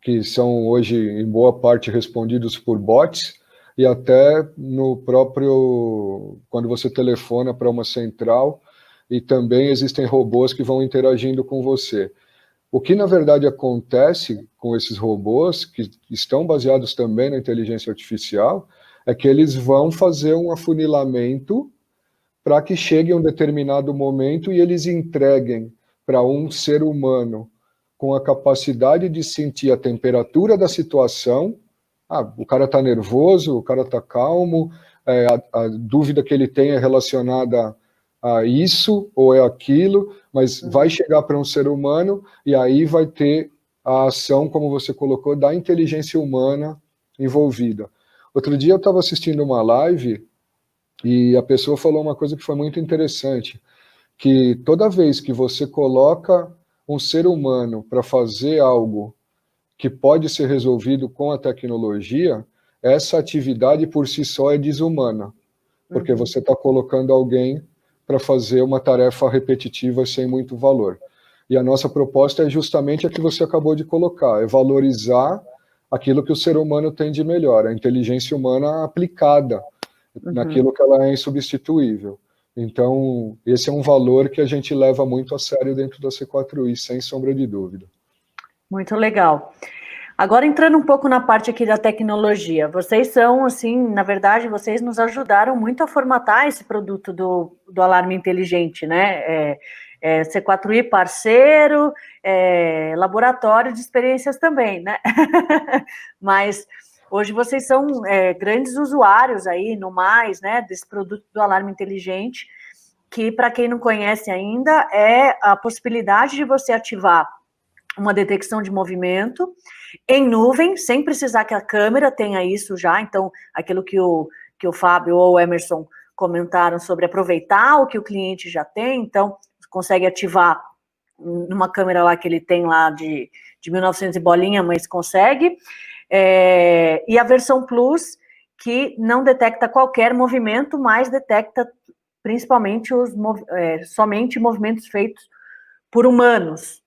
que são hoje, em boa parte, respondidos por bots, e até no próprio, quando você telefona para uma central, e também existem robôs que vão interagindo com você. O que, na verdade, acontece com esses robôs, que estão baseados também na inteligência artificial, é que eles vão fazer um afunilamento para que chegue a um determinado momento e eles entreguem para um ser humano com a capacidade de sentir a temperatura da situação. O cara está nervoso, o cara está calmo, a dúvida que ele tem é relacionada a isso ou é aquilo, mas vai chegar para um ser humano e aí vai ter a ação, como você colocou, da inteligência humana envolvida. Outro dia eu estava assistindo uma live e a pessoa falou uma coisa que foi muito interessante, que toda vez que você coloca um ser humano para fazer algo que pode ser resolvido com a tecnologia, essa atividade por si só é desumana, porque você está colocando alguém para fazer uma tarefa repetitiva sem muito valor. E a nossa proposta é justamente a que você acabou de colocar, é valorizar aquilo que o ser humano tem de melhor, a inteligência humana aplicada naquilo que ela é insubstituível. Então, esse é um valor que a gente leva muito a sério dentro da C4I, sem sombra de dúvida. Muito legal. Agora, entrando um pouco na parte aqui da tecnologia, vocês são, assim, na verdade, vocês nos ajudaram muito a formatar esse produto do alarme inteligente, né? C4I parceiro, laboratório de experiências também, né? Mas hoje vocês são grandes usuários aí, no mais, né, desse produto do alarme inteligente, que, para quem não conhece ainda, é a possibilidade de você ativar uma detecção de movimento em nuvem, sem precisar que a câmera tenha isso já. Então, aquilo que o Fábio ou o Emerson comentaram sobre aproveitar o que o cliente já tem, então, consegue ativar numa câmera lá que ele tem lá de 1900 e bolinha, mas consegue. E a versão Plus, que não detecta qualquer movimento, mas detecta principalmente somente movimentos feitos por humanos.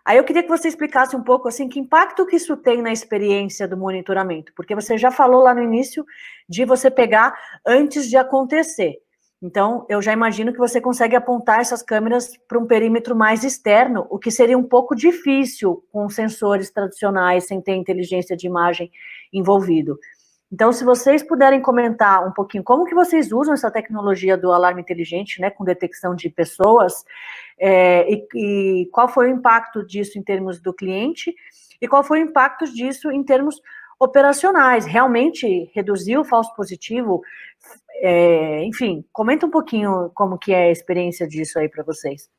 Aí eu queria que você explicasse um pouco, assim, que impacto que isso tem na experiência do monitoramento, porque você já falou lá no início de você pegar antes de acontecer. Então, eu já imagino que você consegue apontar essas câmeras para um perímetro mais externo, o que seria um pouco difícil com sensores tradicionais, sem ter inteligência de imagem envolvido. Então, se vocês puderem comentar um pouquinho como que vocês usam essa tecnologia do alarme inteligente, né, com detecção de pessoas, e qual foi o impacto disso em termos do cliente, e qual foi o impacto disso em termos operacionais, realmente reduziu o falso positivo, enfim, comenta um pouquinho como que é a experiência disso aí para vocês.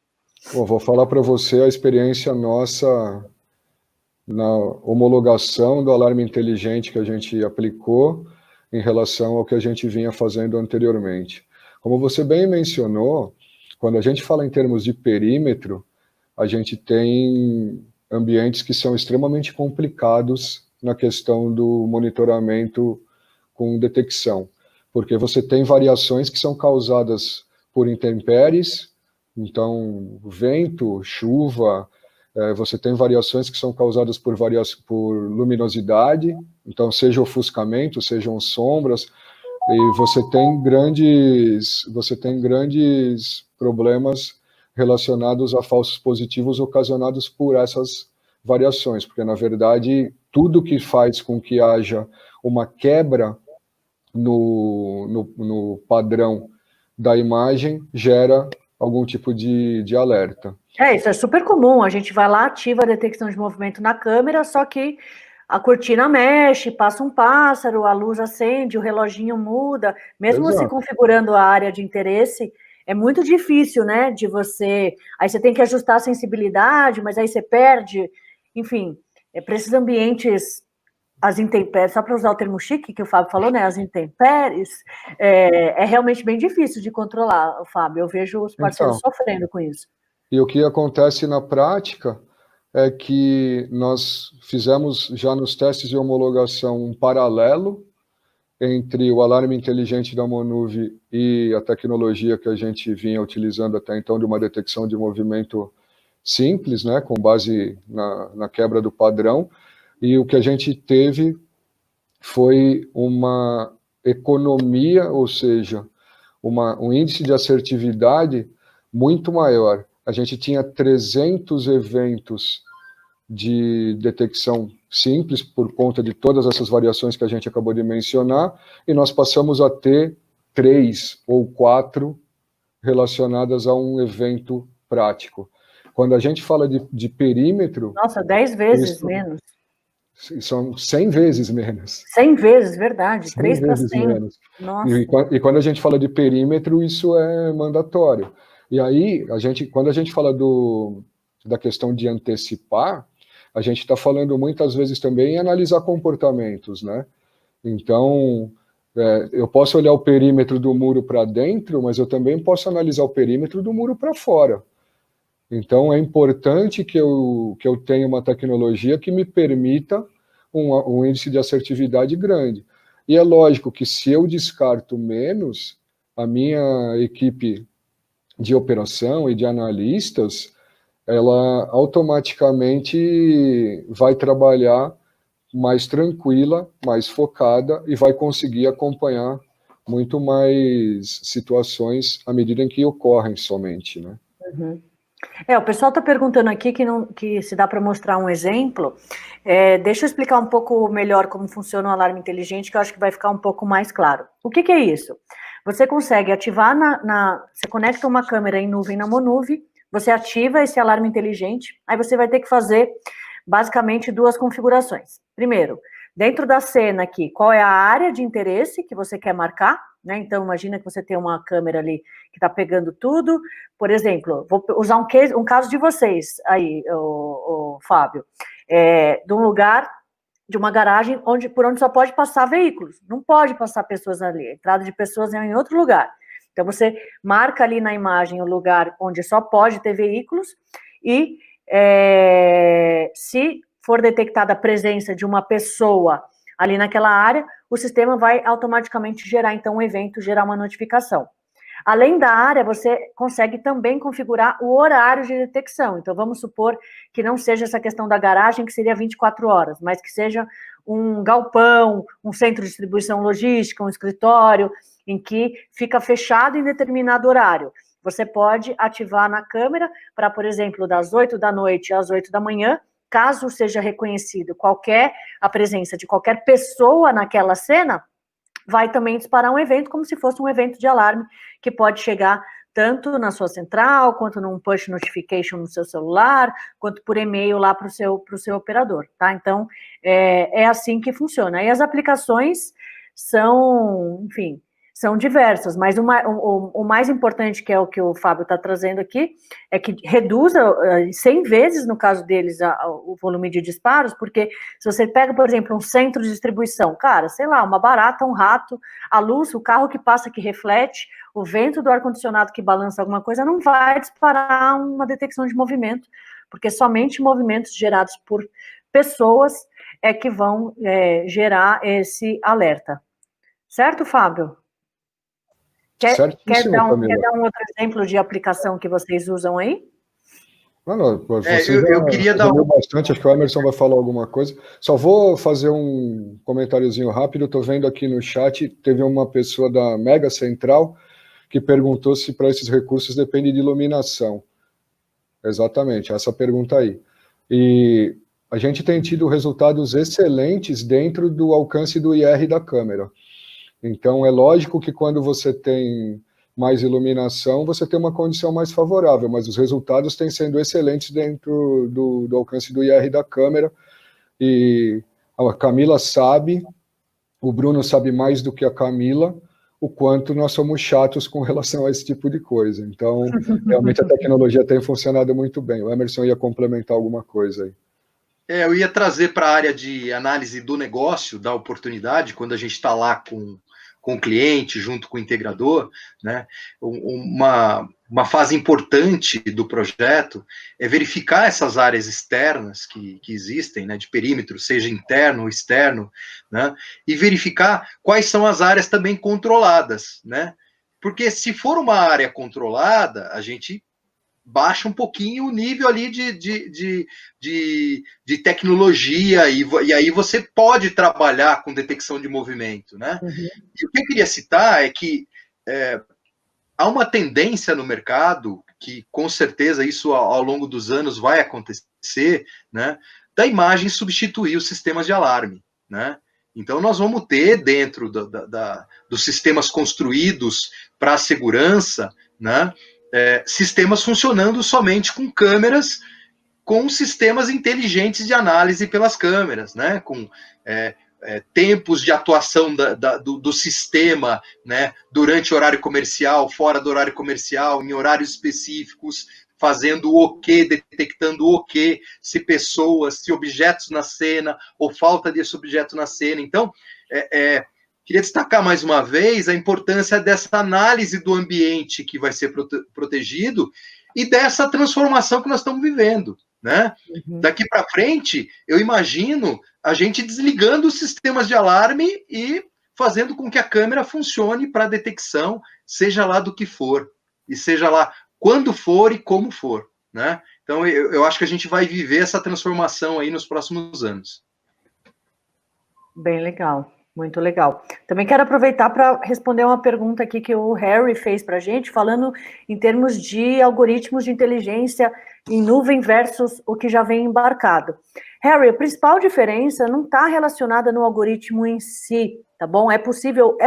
Bom, vou falar para você a experiência nossa na homologação do alarme inteligente que a gente aplicou em relação ao que a gente vinha fazendo anteriormente. Como você bem mencionou, quando a gente fala em termos de perímetro, a gente tem ambientes que são extremamente complicados na questão do monitoramento com detecção, porque você tem variações que são causadas por intempéries, então vento, chuva, você tem variações que são causadas por luminosidade, então seja ofuscamento, sejam sombras, e você tem grandes problemas relacionados a falsos positivos ocasionados por essas variações, porque na verdade tudo que faz com que haja uma quebra no padrão da imagem gera algum tipo de alerta. Isso é super comum, a gente vai lá, ativa a detecção de movimento na câmera, só que a cortina mexe, passa um pássaro, a luz acende, o reloginho muda, mesmo você configurando a área de interesse, é muito difícil, né, de você... Aí você tem que ajustar a sensibilidade, mas aí você perde, enfim, para esses ambientes, as intempéries, só para usar o termo chique que o Fábio falou, né, as intempéries, é realmente bem difícil de controlar, Fábio, eu vejo os parceiros sofrendo com isso. E o que acontece na prática é que nós fizemos já nos testes de homologação um paralelo entre o alarme inteligente da Monuvi e a tecnologia que a gente vinha utilizando até então de uma detecção de movimento simples, né, com base na quebra do padrão, e o que a gente teve foi uma economia, ou seja, um índice de assertividade muito maior. A gente tinha 300 eventos de detecção simples por conta de todas essas variações que a gente acabou de mencionar, e nós passamos a ter 3 ou 4 relacionadas a um evento prático. Quando a gente fala de perímetro... Nossa, 10 vezes menos. São 100 vezes menos. 100 vezes, verdade. 3 para 100. Menos. Nossa. E quando a gente fala de perímetro, isso é mandatório. E aí, quando a gente fala da questão de antecipar, a gente está falando muitas vezes também em analisar comportamentos, né? Então, eu posso olhar o perímetro do muro para dentro, mas eu também posso analisar o perímetro do muro para fora. Então, é importante que eu tenha uma tecnologia que me permita um índice de assertividade grande. E é lógico que se eu descarto menos, a minha equipe de operação e de analistas, ela automaticamente vai trabalhar mais tranquila, mais focada e vai conseguir acompanhar muito mais situações à medida em que ocorrem somente, né? Uhum. O pessoal está perguntando aqui que se dá para mostrar um exemplo. Deixa eu explicar um pouco melhor como funciona o alarme inteligente, que eu acho que vai ficar um pouco mais claro. O que é isso? Você consegue ativar você conecta uma câmera em nuvem na Monuve, você ativa esse alarme inteligente, aí você vai ter que fazer basicamente duas configurações. Primeiro, dentro da cena aqui, qual é a área de interesse que você quer marcar, né? Então, imagina que você tem uma câmera ali que está pegando tudo. Por exemplo, vou usar um caso de vocês aí, o Fábio, de um lugar, de uma garagem por onde só pode passar veículos. Não pode passar pessoas ali. A entrada de pessoas é em outro lugar. Então, você marca ali na imagem o lugar onde só pode ter veículos e se for detectada a presença de uma pessoa ali naquela área, o sistema vai automaticamente gerar, então, um evento, gerar uma notificação. Além da área, você consegue também configurar o horário de detecção. Então, vamos supor que não seja essa questão da garagem, que seria 24 horas, mas que seja um galpão, um centro de distribuição logística, um escritório, em que fica fechado em determinado horário. Você pode ativar na câmera para, por exemplo, das 8 da noite às 8 da manhã, caso seja reconhecido a presença de qualquer pessoa naquela cena, vai também disparar um evento como se fosse um evento de alarme que pode chegar tanto na sua central, quanto num push notification no seu celular, quanto por e-mail lá para o seu operador, tá? Então, é assim que funciona. E as aplicações são, enfim, são diversas, mas o mais importante, que é o que o Fábio está trazendo aqui, é que reduza 100 vezes, no caso deles, o volume de disparos, porque se você pega, por exemplo, um centro de distribuição, cara, sei lá, uma barata, um rato, a luz, o carro que passa que reflete, o vento do ar-condicionado que balança alguma coisa, não vai disparar uma detecção de movimento, porque somente movimentos gerados por pessoas é que vão gerar esse alerta. Certo, Fábio? Quer dar um outro exemplo de aplicação que vocês usam aí? Não, eu queria dar bastante, acho que o Emerson vai falar alguma coisa. Só vou fazer um comentáriozinho rápido. Estou vendo aqui no chat, teve uma pessoa da Mega Central que perguntou se para esses recursos depende de iluminação. Exatamente, essa pergunta aí. E a gente tem tido resultados excelentes dentro do alcance do IR da câmera. Então, é lógico que quando você tem mais iluminação, você tem uma condição mais favorável, mas os resultados têm sendo excelentes dentro do alcance do IR da câmera, e a Camila sabe, o Bruno sabe mais do que a Camila, o quanto nós somos chatos com relação a esse tipo de coisa. Então, realmente a tecnologia tem funcionado muito bem. O Emerson ia complementar alguma coisa aí. Eu ia trazer para a área de análise do negócio, da oportunidade, quando a gente está lá com o cliente, junto com o integrador, né? Uma fase importante do projeto é verificar essas áreas externas que existem, né, de perímetro, seja interno ou externo, né, e verificar quais são as áreas também controladas, né? Porque se for uma área controlada, a gente baixa um pouquinho o nível ali de tecnologia, e aí você pode trabalhar com detecção de movimento, né? Uhum. E o que eu queria citar é que há uma tendência no mercado, que com certeza isso ao longo dos anos vai acontecer, né, da imagem substituir os sistemas de alarme, né? Então nós vamos ter dentro dos sistemas construídos para a segurança, né, sistemas funcionando somente com câmeras, com sistemas inteligentes de análise pelas câmeras, né? Com tempos de atuação do sistema, né? Durante o horário comercial, fora do horário comercial, em horários específicos, fazendo o quê, detectando o quê, se pessoas, se objetos na cena, ou falta desse objeto na cena. Então, queria destacar mais uma vez a importância dessa análise do ambiente que vai ser protegido, e dessa transformação que nós estamos vivendo, né? Daqui para frente, eu imagino a gente desligando os sistemas de alarme e fazendo com que a câmera funcione para detecção, seja lá do que for, e seja lá quando for e como for, né? Então, eu acho que a gente vai viver essa transformação aí nos próximos anos. Bem legal, muito legal. Também quero aproveitar para responder uma pergunta aqui que o Harry fez para a gente, falando em termos de algoritmos de inteligência em nuvem versus o que já vem embarcado. Harry, a principal diferença não está relacionada no algoritmo em si, tá bom? É possível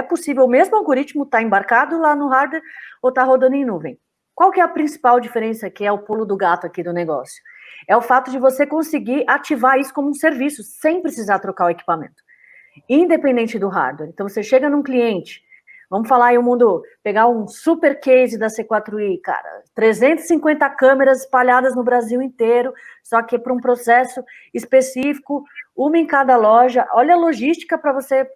o mesmo algoritmo estar embarcado lá no hardware ou está rodando em nuvem. Qual que é a principal diferença, que é o pulo do gato aqui do negócio? É o fato de você conseguir ativar isso como um serviço, sem precisar trocar o equipamento, independente do hardware. Então, você chega num cliente, vamos falar aí o mundo, pegar um super case da C4i, cara, 350 câmeras espalhadas no Brasil inteiro, só que para um processo específico, uma em cada loja. Olha a logística para você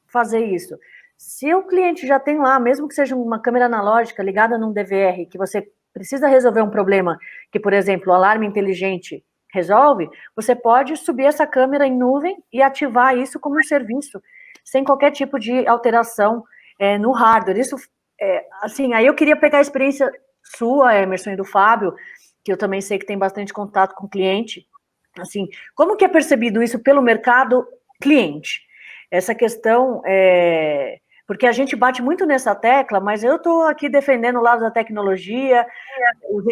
fazer isso. Se o cliente já tem lá, mesmo que seja uma câmera analógica ligada num DVR, que você precisa resolver um problema, que, por exemplo, o alarme inteligente resolve, você pode subir essa câmera em nuvem e ativar isso como um serviço, sem qualquer tipo de alteração no hardware. Isso, assim, aí eu queria pegar a experiência sua, Emerson, e do Fábio, que eu também sei que tem bastante contato com o cliente. Assim, como que é percebido isso pelo mercado cliente? Essa questão, porque a gente bate muito nessa tecla, mas eu estou aqui defendendo o lado da tecnologia,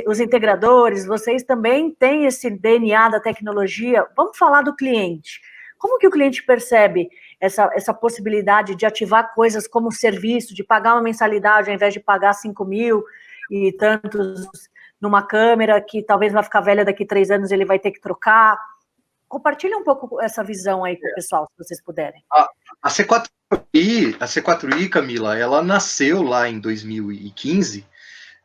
os integradores, vocês também têm esse DNA da tecnologia. Vamos falar do cliente. Como que o cliente percebe essa possibilidade de ativar coisas como serviço, de pagar uma mensalidade ao invés de pagar 5 mil e tantos numa câmera que talvez vai ficar velha daqui 3 anos e ele vai ter que trocar? Compartilha um pouco essa visão aí com o pessoal, se vocês puderem. A C4i, Camila, ela nasceu lá em 2015,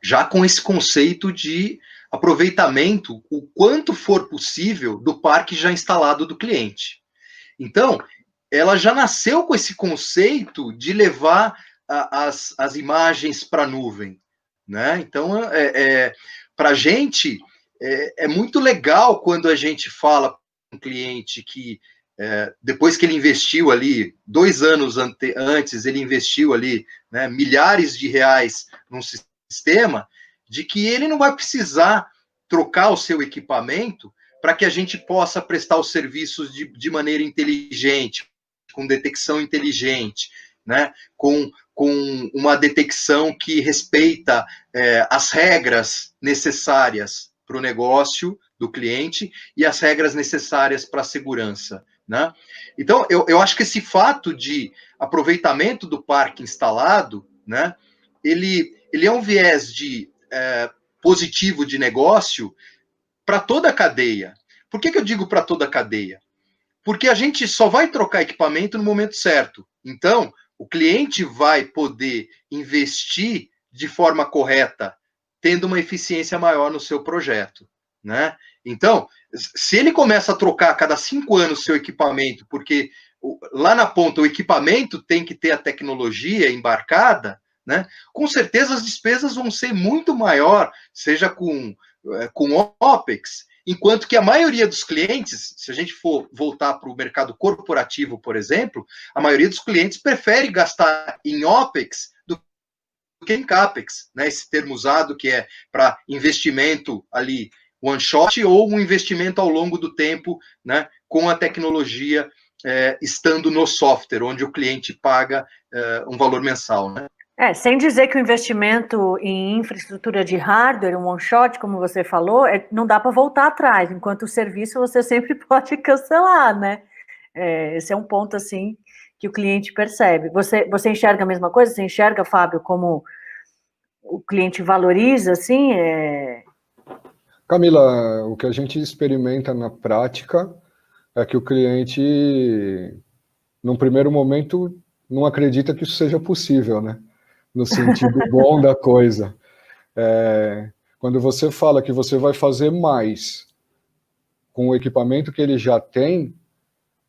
já com esse conceito de aproveitamento, o quanto for possível, do parque já instalado do cliente. Então, ela já nasceu com esse conceito de levar as imagens para a nuvem, né? Então, para a gente, é muito legal quando a gente fala com um cliente que, depois que ele investiu ali, 2 anos antes, ele investiu ali, né, milhares de reais num sistema, de que ele não vai precisar trocar o seu equipamento para que a gente possa prestar os serviços de maneira inteligente, com detecção inteligente, né? com uma detecção que respeita as regras necessárias para o negócio do cliente e as regras necessárias para a segurança. Né? Então, eu acho que esse fato de aproveitamento do parque instalado, né, ele é um viés positivo de negócio para toda a cadeia. Por que eu digo para toda a cadeia? Porque a gente só vai trocar equipamento no momento certo. Então, o cliente vai poder investir de forma correta, tendo uma eficiência maior no seu projeto, né? Então, se ele começa a trocar a cada 5 anos seu equipamento, porque lá na ponta o equipamento tem que ter a tecnologia embarcada, né? Com certeza as despesas vão ser muito maior, seja com OPEX, enquanto que a maioria dos clientes, se a gente for voltar para o mercado corporativo, por exemplo, a maioria dos clientes prefere gastar em OPEX do que em CAPEX, né? Esse termo usado que é para investimento ali one shot ou um investimento ao longo do tempo, né? Com a tecnologia estando no software, onde o cliente paga um valor mensal, né? Sem dizer que o investimento em infraestrutura de hardware, um one-shot, como você falou, não dá para voltar atrás, enquanto o serviço você sempre pode cancelar, né? Esse é um ponto, assim, que o cliente percebe. Você enxerga a mesma coisa? Você enxerga, Fábio, como o cliente valoriza, assim? Camila, o que a gente experimenta na prática é que o cliente, num primeiro momento, não acredita que isso seja possível, né? No sentido bom da coisa. Quando você fala que você vai fazer mais com o equipamento que ele já tem,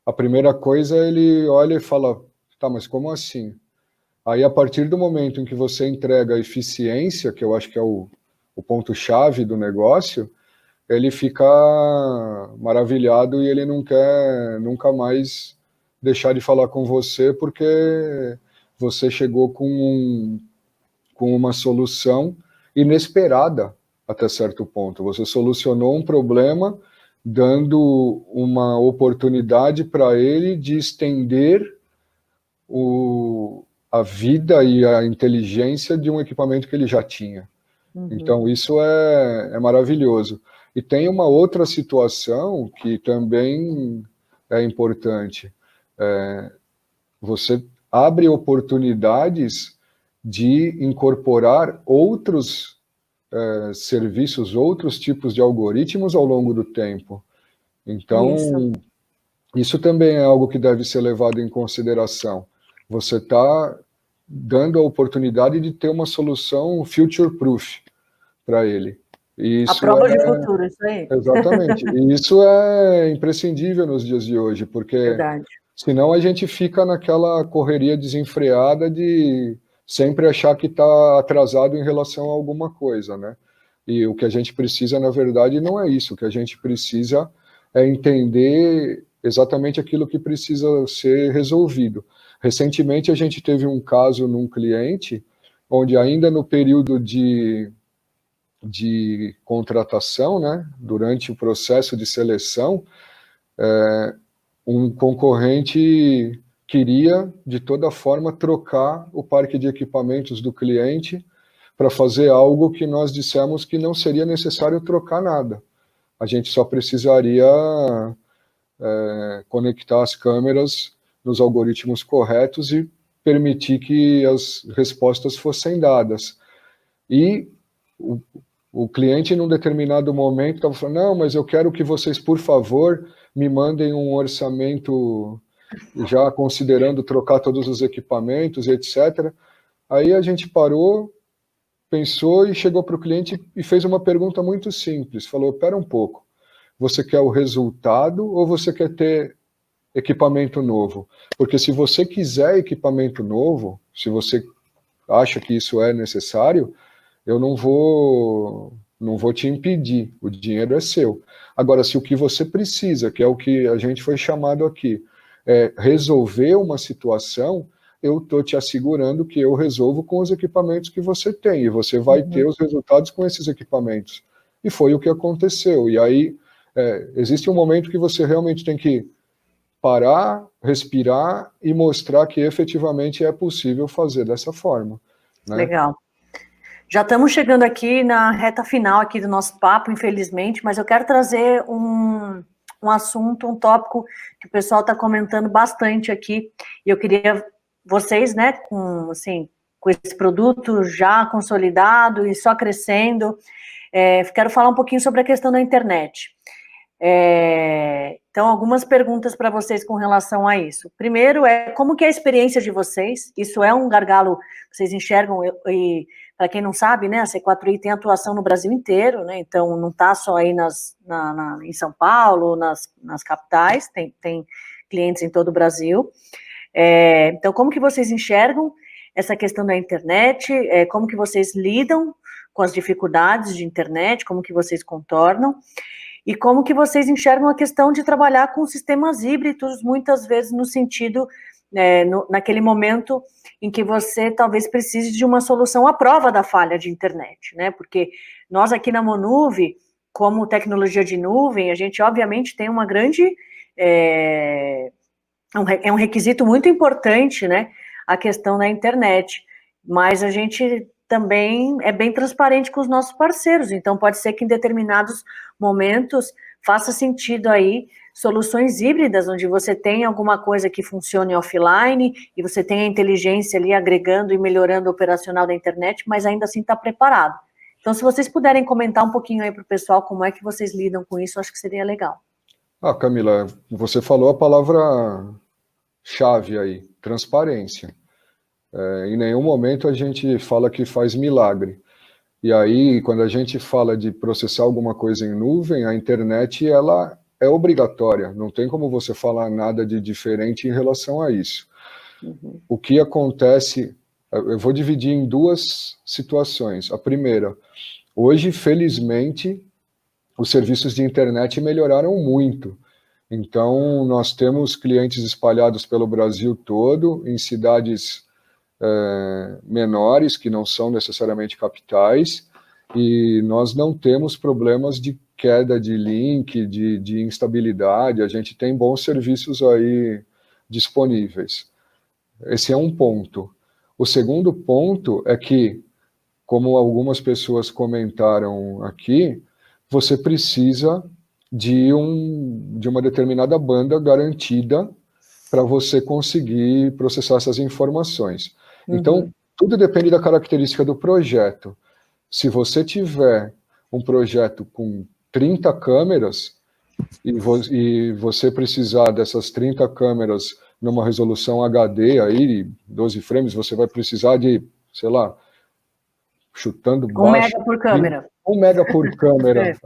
a primeira coisa ele olha e fala, tá, mas como assim? Aí, a partir do momento em que você entrega a eficiência, que eu acho que é o o ponto-chave do negócio, ele fica maravilhado e ele não quer nunca mais deixar de falar com você porque você chegou com uma solução inesperada até certo ponto. Você solucionou um problema dando uma oportunidade para ele de estender a vida e a inteligência de um equipamento que ele já tinha. Então, isso é maravilhoso. E tem uma outra situação que também é importante. Você abre oportunidades de incorporar outros serviços, outros tipos de algoritmos ao longo do tempo. Então, isso também é algo que deve ser levado em consideração. Você está dando a oportunidade de ter uma solução future-proof para ele. Isso a prova de futuro, isso aí. Exatamente. E isso é imprescindível nos dias de hoje, porque Verdade. Senão a gente fica naquela correria desenfreada de sempre achar que está atrasado em relação a alguma coisa, né? E o que a gente precisa, na verdade, não é isso. O que a gente precisa é entender exatamente aquilo que precisa ser resolvido. Recentemente, a gente teve um caso num cliente, onde ainda no período de contratação, né, durante o processo de seleção, um concorrente queria, de toda forma, trocar o parque de equipamentos do cliente para fazer algo que nós dissemos que não seria necessário trocar nada. A gente só precisaria conectar as câmeras nos algoritmos corretos e permitir que as respostas fossem dadas. E o cliente, num determinado momento, estava falando, não, mas eu quero que vocês, por favor, me mandem um orçamento já considerando trocar todos os equipamentos, etc. Aí a gente parou, pensou e chegou para o cliente e fez uma pergunta muito simples. Falou, espera um pouco, você quer o resultado ou você quer ter equipamento novo? Porque se você quiser equipamento novo, se você acha que isso é necessário, eu não vou te impedir, o dinheiro é seu. Agora, se o que você precisa, que é o que a gente foi chamado aqui, é resolver uma situação, eu estou te assegurando que eu resolvo com os equipamentos que você tem, e você vai ter os resultados com esses equipamentos. E foi o que aconteceu. E aí, existe um momento que você realmente tem que parar, respirar e mostrar que efetivamente é possível fazer dessa forma, né? Legal. Já estamos chegando aqui na reta final aqui do nosso papo, infelizmente, mas eu quero trazer um assunto, um tópico que o pessoal está comentando bastante aqui, e eu queria vocês, né, com esse produto já consolidado e só crescendo, quero falar um pouquinho sobre a questão da internet. Então, algumas perguntas para vocês com relação a isso. Primeiro, como que é a experiência de vocês? Isso é um gargalo que vocês enxergam, e para quem não sabe, né, a C4I tem atuação no Brasil inteiro, né, então não está só aí em São Paulo, nas capitais, tem clientes em todo o Brasil. Então, como que vocês enxergam essa questão da internet? Como que vocês lidam com as dificuldades de internet? Como que vocês contornam? E como que vocês enxergam a questão de trabalhar com sistemas híbridos, muitas vezes no sentido, naquele momento em que você talvez precise de uma solução à prova da falha de internet, né? Porque nós aqui na Monuve, como tecnologia de nuvem, a gente obviamente tem uma grande... é um requisito muito importante, né? A questão da internet. Mas a gente também é bem transparente com os nossos parceiros, então pode ser que em determinados momentos faça sentido aí soluções híbridas, onde você tem alguma coisa que funcione offline e você tem a inteligência ali agregando e melhorando o operacional da internet, mas ainda assim está preparado. Então, se vocês puderem comentar um pouquinho aí para o pessoal como é que vocês lidam com isso, acho que seria legal. Camila, você falou a palavra-chave aí, transparência. Em nenhum momento a gente fala que faz milagre. E aí, quando a gente fala de processar alguma coisa em nuvem, a internet, ela é obrigatória. Não tem como você falar nada de diferente em relação a isso. O que acontece, eu vou dividir em duas situações. A primeira, Hoje, felizmente, os serviços de internet melhoraram muito. Então, nós temos clientes espalhados pelo Brasil todo, em cidades menores, que não são necessariamente capitais, e nós não temos problemas de queda de link, de instabilidade, a gente tem bons serviços aí disponíveis. Esse é um ponto. O segundo ponto é que, como algumas pessoas comentaram aqui, você precisa de uma determinada banda garantida para você conseguir processar essas informações. Então, tudo depende da característica do projeto. Se você tiver um projeto com 30 câmeras e você precisar dessas 30 câmeras numa resolução HD aí, 12 frames, você vai precisar de, sei lá, chutando baixo... 1 mega por câmera. 1 mega por câmera.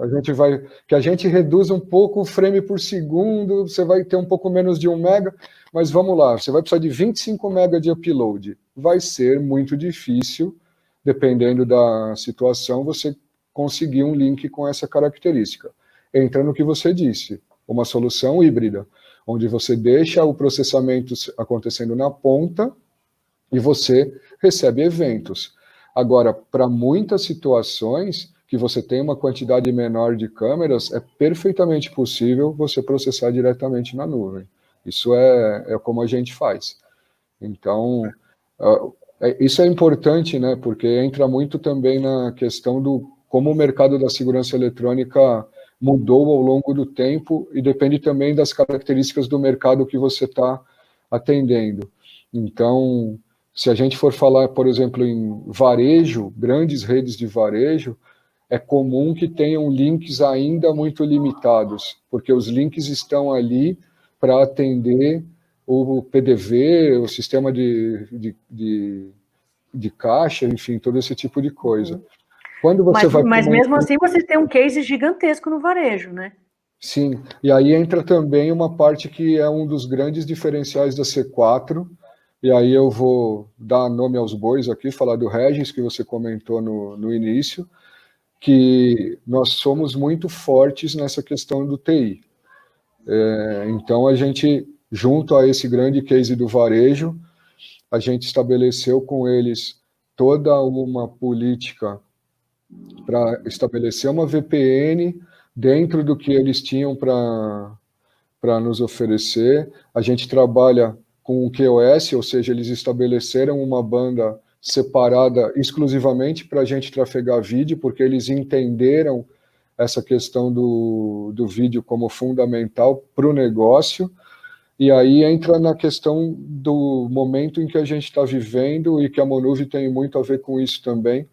Que a gente reduz um pouco o frame por segundo, você vai ter um pouco menos de 1 mega, mas vamos lá, você vai precisar de 25 mega de upload. Vai ser muito difícil, dependendo da situação, você conseguir um link com essa característica. Entra no que você disse, uma solução híbrida, onde você deixa o processamento acontecendo na ponta e você recebe eventos. Agora, para muitas situações que você tem uma quantidade menor de câmeras, é perfeitamente possível você processar diretamente na nuvem. Isso é como a gente faz. Então, isso é importante, né, porque entra muito também na questão do como o mercado da segurança eletrônica mudou ao longo do tempo e depende também das características do mercado que você está atendendo. Então, se a gente for falar, por exemplo, em varejo, grandes redes de varejo, é comum que tenham links ainda muito limitados, porque os links estão ali para atender o PDV, o sistema de caixa, enfim, todo esse tipo de coisa. Quando você mas mesmo assim você tem um case gigantesco no varejo, né? Sim, e aí entra também uma parte que é um dos grandes diferenciais da C4, e aí eu vou dar nome aos bois aqui, falar do Regis, que você comentou no início, que nós somos muito fortes nessa questão do TI. Então, a gente, junto a esse grande case do varejo, a gente estabeleceu com eles toda uma política para estabelecer uma VPN dentro do que eles tinham para nos oferecer. A gente trabalha com o QoS, ou seja, eles estabeleceram uma banda separada exclusivamente para a gente trafegar vídeo, porque eles entenderam essa questão do vídeo como fundamental para o negócio. E aí entra na questão do momento em que a gente está vivendo e que a Monuvi tem muito a ver com isso também,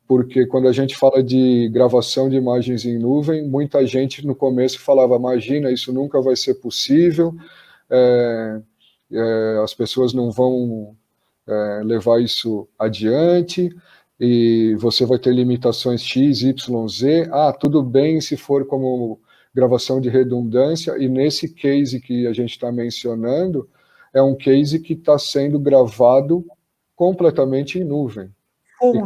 porque quando a gente fala de gravação de imagens em nuvem, muita gente no começo falava, imagina, isso nunca vai ser possível, as pessoas não vão levar isso adiante, e você vai ter limitações X, Y, Z, tudo bem se for como gravação de redundância, e nesse case que a gente está mencionando, é um case que está sendo gravado completamente em nuvem.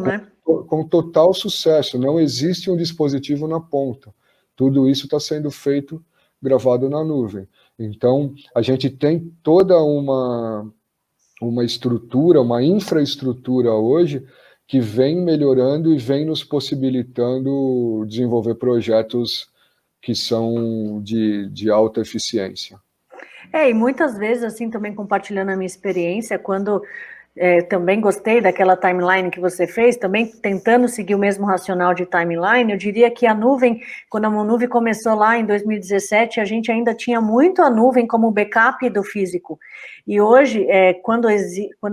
Né? Com total sucesso, não existe um dispositivo na ponta. Tudo isso está sendo feito, gravado na nuvem. Então, a gente tem toda uma estrutura, uma infraestrutura hoje que vem melhorando e vem nos possibilitando desenvolver projetos que são de alta eficiência. E muitas vezes, assim, também compartilhando a minha experiência, quando também gostei daquela timeline que você fez, também tentando seguir o mesmo racional de timeline, eu diria que a nuvem, quando a Monuvi começou lá em 2017, a gente ainda tinha muito a nuvem como backup do físico. E hoje, quando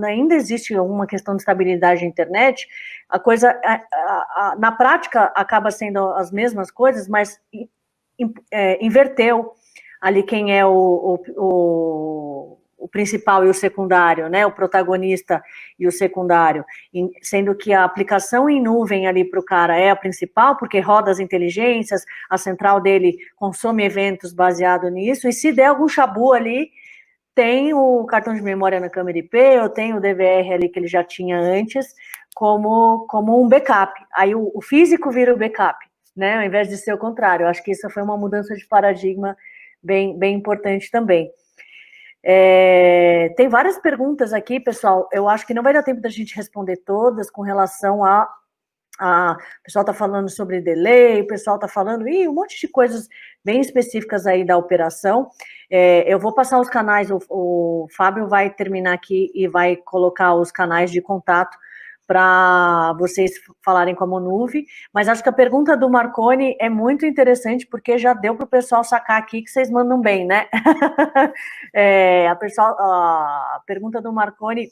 ainda existe alguma questão de estabilidade da internet, a coisa, na prática, acaba sendo as mesmas coisas, mas inverteu ali quem é o principal e o secundário, né, o protagonista e o secundário, sendo que a aplicação em nuvem ali para o cara é a principal, porque roda as inteligências, a central dele consome eventos baseado nisso, e se der algum chabu ali, tem o cartão de memória na câmera IP, ou tem o DVR ali que ele já tinha antes, como um backup. Aí o físico vira o backup, né? Ao invés de ser o contrário. Eu acho que isso foi uma mudança de paradigma bem importante também. Tem várias perguntas aqui, pessoal. Eu acho que não vai dar tempo da gente responder todas com relação o pessoal está falando sobre delay, o pessoal está falando um monte de coisas bem específicas aí da operação. Eu vou passar os canais, o Fábio vai terminar aqui e vai colocar os canais de contato para vocês falarem com a Monuvi, mas acho que a pergunta do Marconi é muito interessante, porque já deu para o pessoal sacar aqui que vocês mandam bem, né? A pergunta do Marconi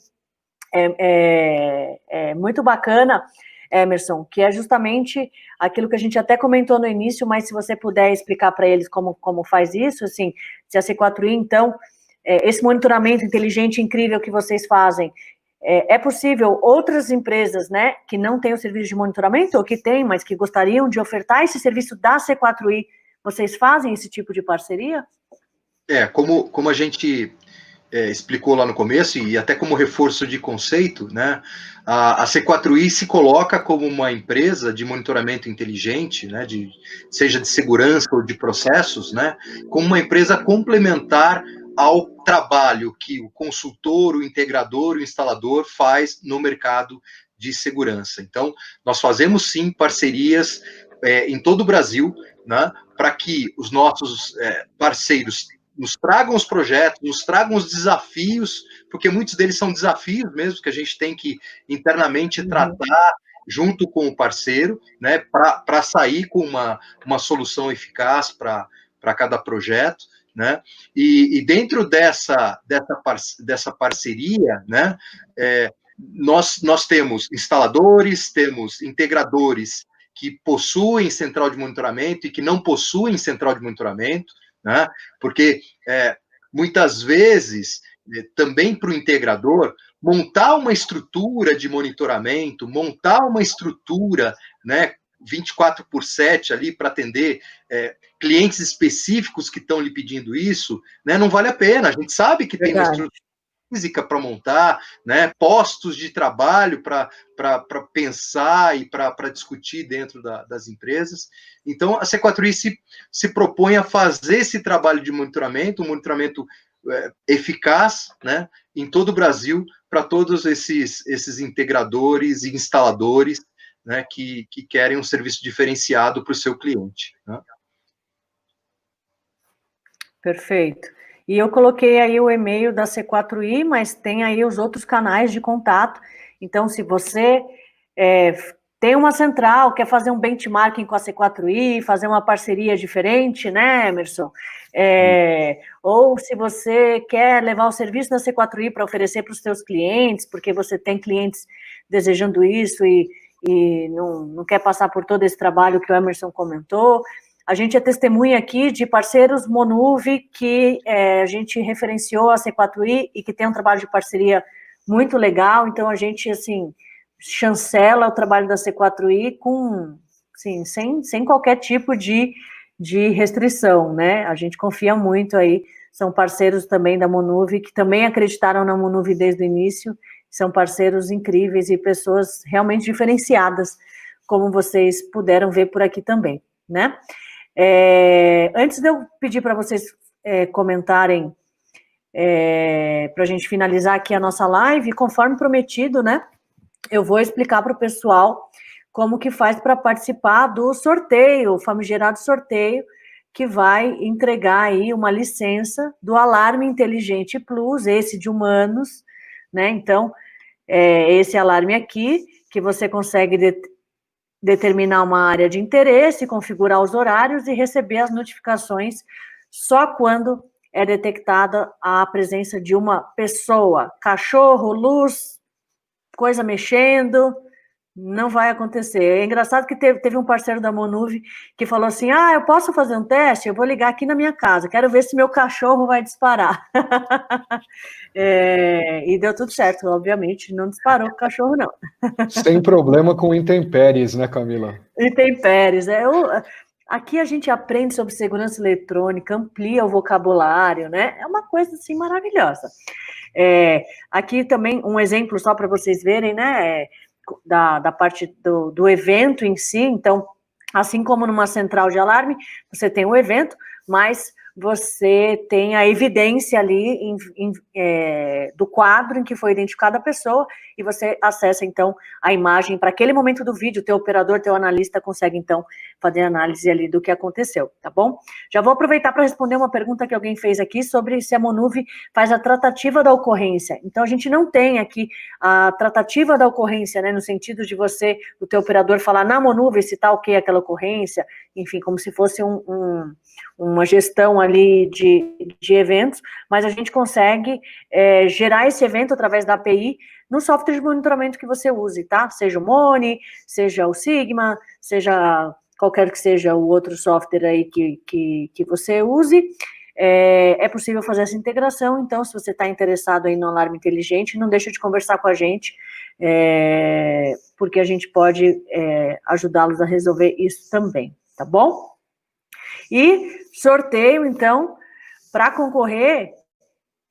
é muito bacana, Emerson, que é justamente aquilo que a gente até comentou no início, mas se você puder explicar para eles como faz isso, assim, se a C4I, então, esse monitoramento inteligente incrível que vocês fazem, é possível outras empresas, né, que não têm o serviço de monitoramento, ou que têm, mas que gostariam de ofertar esse serviço da C4I, vocês fazem esse tipo de parceria? Como a gente explicou lá no começo, e até como reforço de conceito, né, a C4I se coloca como uma empresa de monitoramento inteligente, né, seja de segurança ou de processos, né, como uma empresa complementar ao trabalho que o consultor, o integrador, o instalador faz no mercado de segurança. Então, nós fazemos sim parcerias em todo o Brasil, né, para que os nossos parceiros nos tragam os projetos, nos tragam os desafios, porque muitos deles são desafios mesmo, que a gente tem que internamente tratar junto com o parceiro, né, para sair com uma solução eficaz para cada projeto, né, e dentro dessa parceria, né, nós temos instaladores, temos integradores que possuem central de monitoramento e que não possuem central de monitoramento, né, porque muitas vezes, também para o integrador, montar uma estrutura de monitoramento, montar uma estrutura, né, 24/7 ali para atender clientes específicos que estão lhe pedindo isso, né, não vale a pena. A gente sabe que tem uma estrutura física para montar, né, postos de trabalho para pensar e para discutir dentro das empresas. Então, a C4I se propõe a fazer esse trabalho de monitoramento, um monitoramento eficaz, né, em todo o Brasil, para todos esses integradores e instaladores, né, que querem um serviço diferenciado para o seu cliente, né? Perfeito. E eu coloquei aí o e-mail da C4I, mas tem aí os outros canais de contato. Então, se você tem uma central, quer fazer um benchmarking com a C4I, fazer uma parceria diferente, né, Emerson? Ou se você quer levar o serviço da C4I para oferecer para os seus clientes, porque você tem clientes desejando isso e não quer passar por todo esse trabalho que o Emerson comentou. A gente é testemunha aqui de parceiros Monuvi que a gente referenciou a C4I e que tem um trabalho de parceria muito legal, então a gente, assim, chancela o trabalho da C4I com, assim, sem qualquer tipo de restrição, né? A gente confia muito aí, são parceiros também da Monuvi, que também acreditaram na Monuvi desde o início, são parceiros incríveis e pessoas realmente diferenciadas, como vocês puderam ver por aqui também, né? Antes de eu pedir para vocês comentarem, para a gente finalizar aqui a nossa live, conforme prometido, né, eu vou explicar para o pessoal como que faz para participar do sorteio, o famigerado sorteio, que vai entregar aí uma licença do Alarme Inteligente Plus, esse de humanos, né, então, esse alarme aqui, que você consegue determinar uma área de interesse, configurar os horários e receber as notificações só quando é detectada a presença de uma pessoa. Cachorro, luz, coisa mexendo, não vai acontecer. É engraçado que teve um parceiro da Monuvi que falou assim, eu posso fazer um teste? Eu vou ligar aqui na minha casa, quero ver se meu cachorro vai disparar. E deu tudo certo, obviamente, não disparou o cachorro, não. Sem problema com intempéries, né, Camila? Intempéries. Aqui a gente aprende sobre segurança eletrônica, amplia o vocabulário, né? É uma coisa, assim, maravilhosa. Aqui também, um exemplo só para vocês verem, né? da parte do evento em si. Então, assim como numa central de alarme, você tem o evento, mas você tem a evidência ali do quadro em que foi identificada a pessoa, e você acessa, então, a imagem para aquele momento do vídeo. Teu operador, teu analista consegue, então, fazer análise ali do que aconteceu, tá bom? Já vou aproveitar para responder uma pergunta que alguém fez aqui sobre se a Monuv faz a tratativa da ocorrência. Então, a gente não tem aqui a tratativa da ocorrência, né, no sentido de você, o teu operador, falar na Monuv se tá ok aquela ocorrência, enfim, como se fosse uma gestão ali de eventos, mas a gente consegue gerar esse evento através da API no software de monitoramento que você use, tá? Seja o Moni, seja o Sigma, seja qualquer que seja o outro software aí que você use, é possível fazer essa integração. Então, se você está interessado aí no alarme inteligente, não deixa de conversar com a gente, porque a gente pode ajudá-los a resolver isso também, tá bom? E sorteio, então, para concorrer,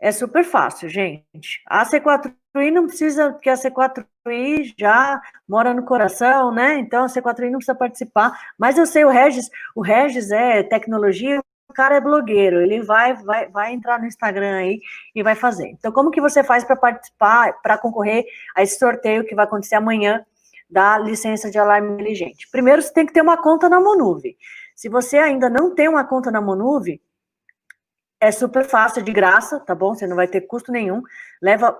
é super fácil, gente. A C4I não precisa, porque a C4I já mora no coração, né? Então, a C4I não precisa participar. Mas eu sei, o Regis é tecnologia, o cara é blogueiro, ele vai entrar no Instagram aí e vai fazer. Então, como que você faz para participar, para concorrer a esse sorteio que vai acontecer amanhã da licença de alarme inteligente? Primeiro, você tem que ter uma conta na Monuv. Se você ainda não tem uma conta na Monuv, é super fácil, de graça, tá bom? Você não vai ter custo nenhum. Leva,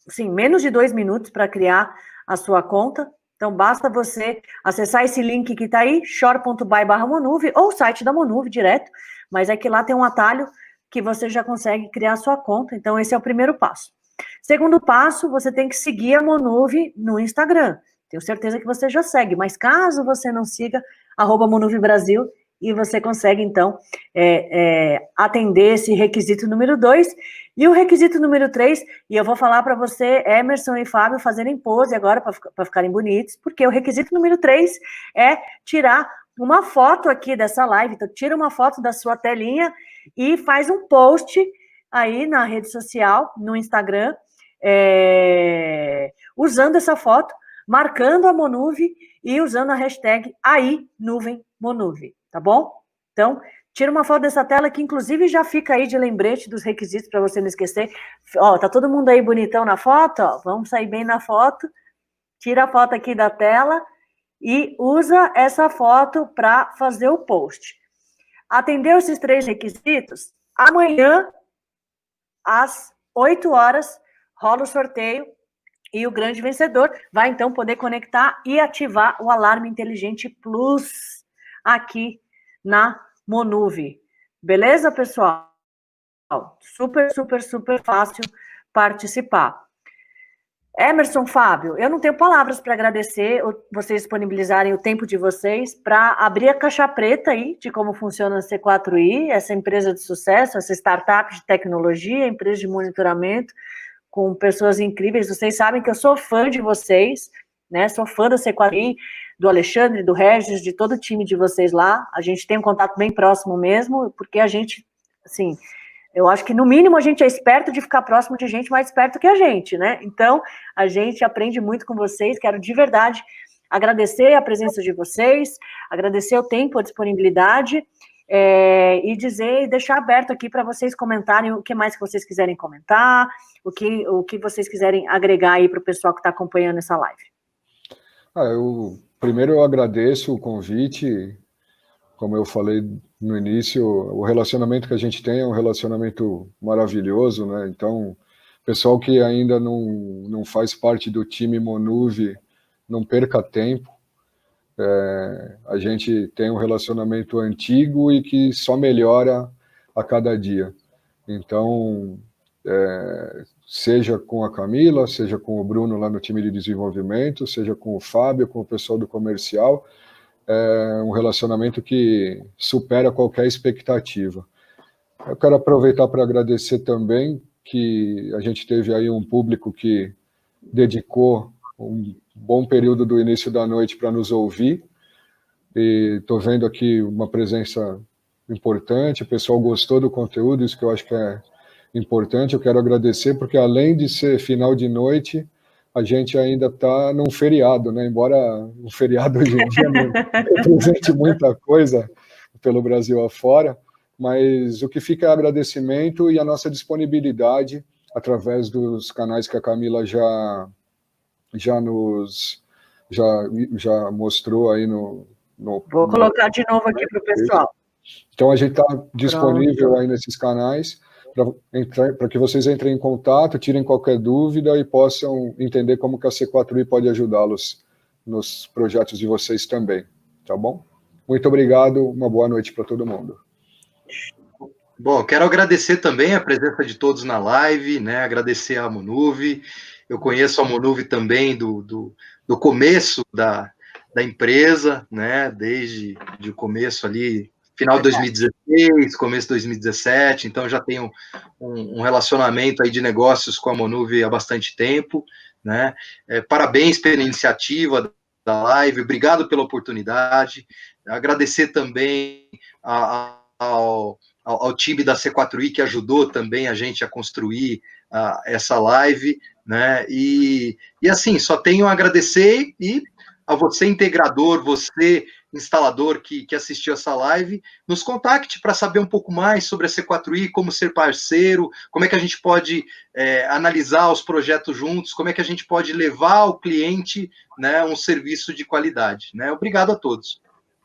assim, menos de 2 minutos para criar a sua conta. Então, basta você acessar esse link que está aí, shore.by/Monuv, ou o site da Monuv direto, mas é que lá tem um atalho que você já consegue criar a sua conta. Então, esse é o primeiro passo. Segundo passo, você tem que seguir a Monuv no Instagram. Tenho certeza que você já segue, mas caso você não siga, @Monuv Brasil, e você consegue, então, atender esse requisito número 2. E o requisito número 3, e eu vou falar para você, Emerson e Fábio, fazerem pose agora para ficarem bonitos, porque o requisito número 3 é tirar uma foto aqui dessa live. Então, tira uma foto da sua telinha e faz um post aí na rede social, no Instagram, usando essa foto, marcando a Monuv e usando a hashtag #AINuvemMonuv, tá bom? Então, tira uma foto dessa tela que, inclusive, já fica aí de lembrete dos requisitos para você não esquecer. Ó, tá todo mundo aí bonitão na foto? Ó, vamos sair bem na foto. Tira a foto aqui da tela e usa essa foto para fazer o post. Atendeu esses 3 requisitos? Amanhã, às 8 horas, rola o sorteio. E o grande vencedor vai, então, poder conectar e ativar o Alarme Inteligente Plus aqui na Monuv. Beleza, pessoal? Super, super, super fácil participar. Emerson, Fábio, eu não tenho palavras para agradecer vocês disponibilizarem o tempo de vocês para abrir a caixa preta aí de como funciona a C4I, essa empresa de sucesso, essa startup de tecnologia, empresa de monitoramento, com pessoas incríveis. Vocês sabem que eu sou fã de vocês, né? Sou fã da C4I, do Alexandre, do Regis, de todo o time de vocês lá. A gente tem um contato bem próximo mesmo, porque a gente, assim, eu acho que no mínimo a gente é esperto de ficar próximo de gente mais esperto que a gente, né? Então, a gente aprende muito com vocês. Quero de verdade agradecer a presença de vocês, agradecer o tempo, a disponibilidade, e dizer, deixar aberto aqui para vocês comentarem o que mais que vocês quiserem comentar, o que vocês quiserem agregar aí para o pessoal que está acompanhando essa live. Primeiro eu agradeço o convite. Como eu falei no início, o relacionamento que a gente tem é um relacionamento maravilhoso, né? Então, pessoal que ainda não faz parte do time Monuv, não perca tempo. A gente tem um relacionamento antigo e que só melhora a cada dia. Então, seja com a Camila, seja com o Bruno lá no time de desenvolvimento, seja com o Fábio, com o pessoal do comercial, é um relacionamento que supera qualquer expectativa. Eu quero aproveitar para agradecer também que a gente teve aí um público que dedicou um bom período do início da noite para nos ouvir, e estou vendo aqui uma presença importante, o pessoal gostou do conteúdo, isso que eu acho que é importante. Eu quero agradecer, porque além de ser final de noite, a gente ainda está num feriado, né? Embora o feriado hoje em dia não represente muita coisa pelo Brasil afora, mas o que fica é agradecimento e a nossa disponibilidade através dos canais que a Camila já mostrou aí no Vou colocar de novo aqui para o pessoal. Então a gente está disponível aí nesses canais para que vocês entrem em contato, tirem qualquer dúvida e possam entender como que a C4I pode ajudá-los nos projetos de vocês também, tá bom? Muito obrigado, uma boa noite para todo mundo. Bom, quero agradecer também a presença de todos na live, né? Agradecer a Monuvi. Eu conheço a Monuvi também do começo da empresa, né? Desde o começo ali, final de 2016, começo de 2017, então já tenho um relacionamento aí de negócios com a Monuvi há bastante tempo, né? Parabéns pela iniciativa da live, obrigado pela oportunidade. Agradecer também ao time da C4I, que ajudou também a gente a construir essa live, né? E assim, só tenho a agradecer e a você, integrador, você, instalador que assistiu essa live, nos contacte para saber um pouco mais sobre a C4I, como ser parceiro, como é que a gente pode analisar os projetos juntos, como é que a gente pode levar ao cliente, né, um serviço de qualidade, né? Obrigado a todos.